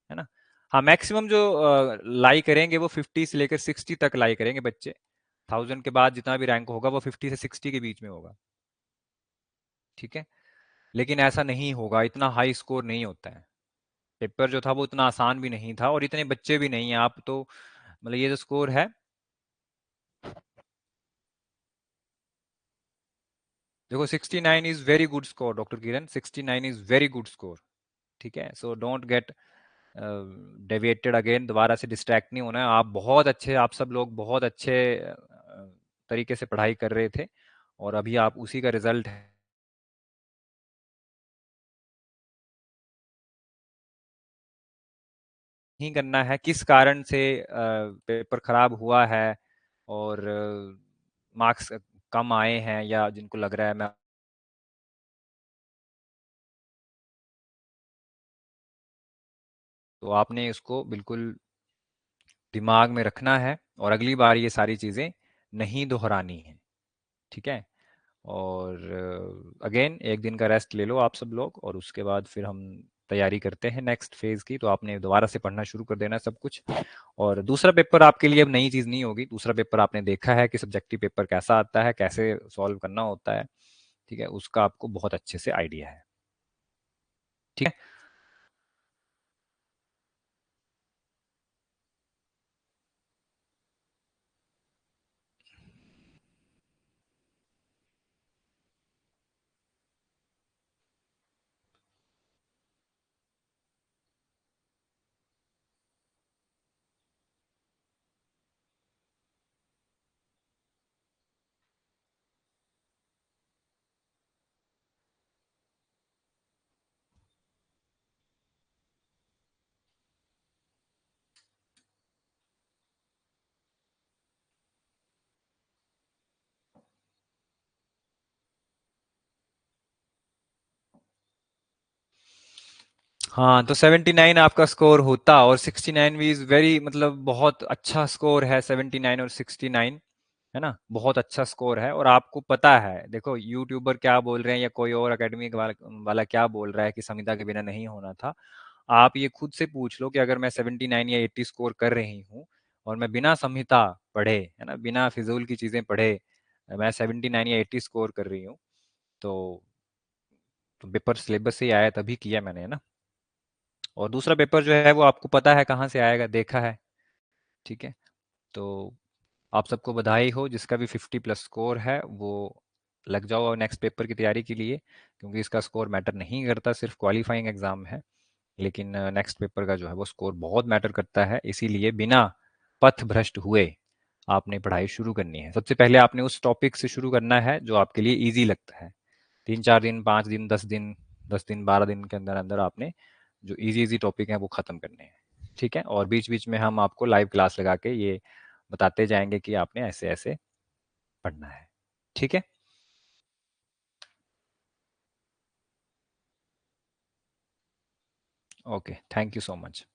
Speaker 1: है ना। हाँ, मैक्सिमम जो लाई करेंगे वो 50 से लेकर 60 तक लाई करेंगे बच्चे। 1000 के बाद जितना भी रैंक होगा वो 50 से 60 के बीच में होगा, ठीक है। लेकिन ऐसा नहीं होगा, इतना हाई स्कोर नहीं होता है। पेपर जो था वो इतना आसान भी नहीं था और इतने बच्चे भी नहीं हैं। आप तो मतलब ये जो स्कोर है, देखो 69 is very good score doctor Kiran, 69 is very good score, ठीक है। So don't get deviated again, दोबारा से डिस्ट्रैक्ट नहीं होना है। आप बहुत अच्छे, आप सब लोग बहुत अच्छे तरीके से पढ़ाई कर रहे थे और अभी आप उसी का रिजल्ट नहीं करना है, किस कारण से पेपर खराब हुआ है और मार्क्स कम आए हैं या जिनको लग रहा है मैं, तो आपने इसको बिल्कुल दिमाग में रखना है और अगली बार ये सारी चीज़ें नहीं दोहरानी है, ठीक है। और अगेन एक दिन का रेस्ट ले लो आप सब लोग और उसके बाद फिर हम तैयारी करते हैं नेक्स्ट फेज की। तो आपने दोबारा से पढ़ना शुरू कर देना है सब कुछ। और दूसरा पेपर आपके लिए अब नई चीज़ नहीं होगी, दूसरा पेपर आपने देखा है कि सब्जेक्टिव पेपर कैसा आता है, कैसे सॉल्व करना होता है, ठीक है, उसका आपको बहुत अच्छे से आइडिया है, ठीक है। हाँ, तो 79 आपका स्कोर होता और 69 भी इज वेरी, मतलब बहुत अच्छा स्कोर है। 79 और 69, है ना, बहुत अच्छा स्कोर है। और आपको पता है, देखो यूट्यूबर क्या बोल रहे हैं या कोई और एकेडमिक वाला क्या बोल रहा है कि संविदा के बिना नहीं होना था। आप ये खुद से पूछ लो कि अगर मैं 79 या 80 स्कोर कर रही हूँ और मैं बिना संहिता पढ़े, है ना, बिना फिजूल की चीजें पढ़े मैं 79 या 80 स्कोर कर रही हूँ, तो पेपर सिलेबस से ही आया तभी किया मैंने, है ना। और दूसरा पेपर जो है वो आपको पता है कहाँ से आएगा, देखा है, ठीक है। तो आप सबको बधाई हो, जिसका भी 50 प्लस स्कोर है वो लग जाओ नेक्स्ट पेपर की तैयारी के लिए, क्योंकि इसका स्कोर मैटर नहीं करता, सिर्फ क्वालिफाइंग एग्जाम है। लेकिन नेक्स्ट पेपर का जो है वो स्कोर बहुत मैटर करता है, इसीलिए बिना पथ भ्रष्ट हुए आपने पढ़ाई शुरू करनी है। सबसे पहले आपने उस टॉपिक से शुरू करना है जो आपके लिए ईजी लगता है। 3-4 दिन, 5 दिन, 10 दिन, 10 दिन, 12 दिन के अंदर अंदर आपने जो इजी इजी टॉपिक हैं वो ख़त्म करने हैं, ठीक है। और बीच बीच में हम आपको लाइव क्लास लगा के ये बताते जाएंगे कि आपने ऐसे ऐसे पढ़ना है, ठीक है। Okay, thank you so much.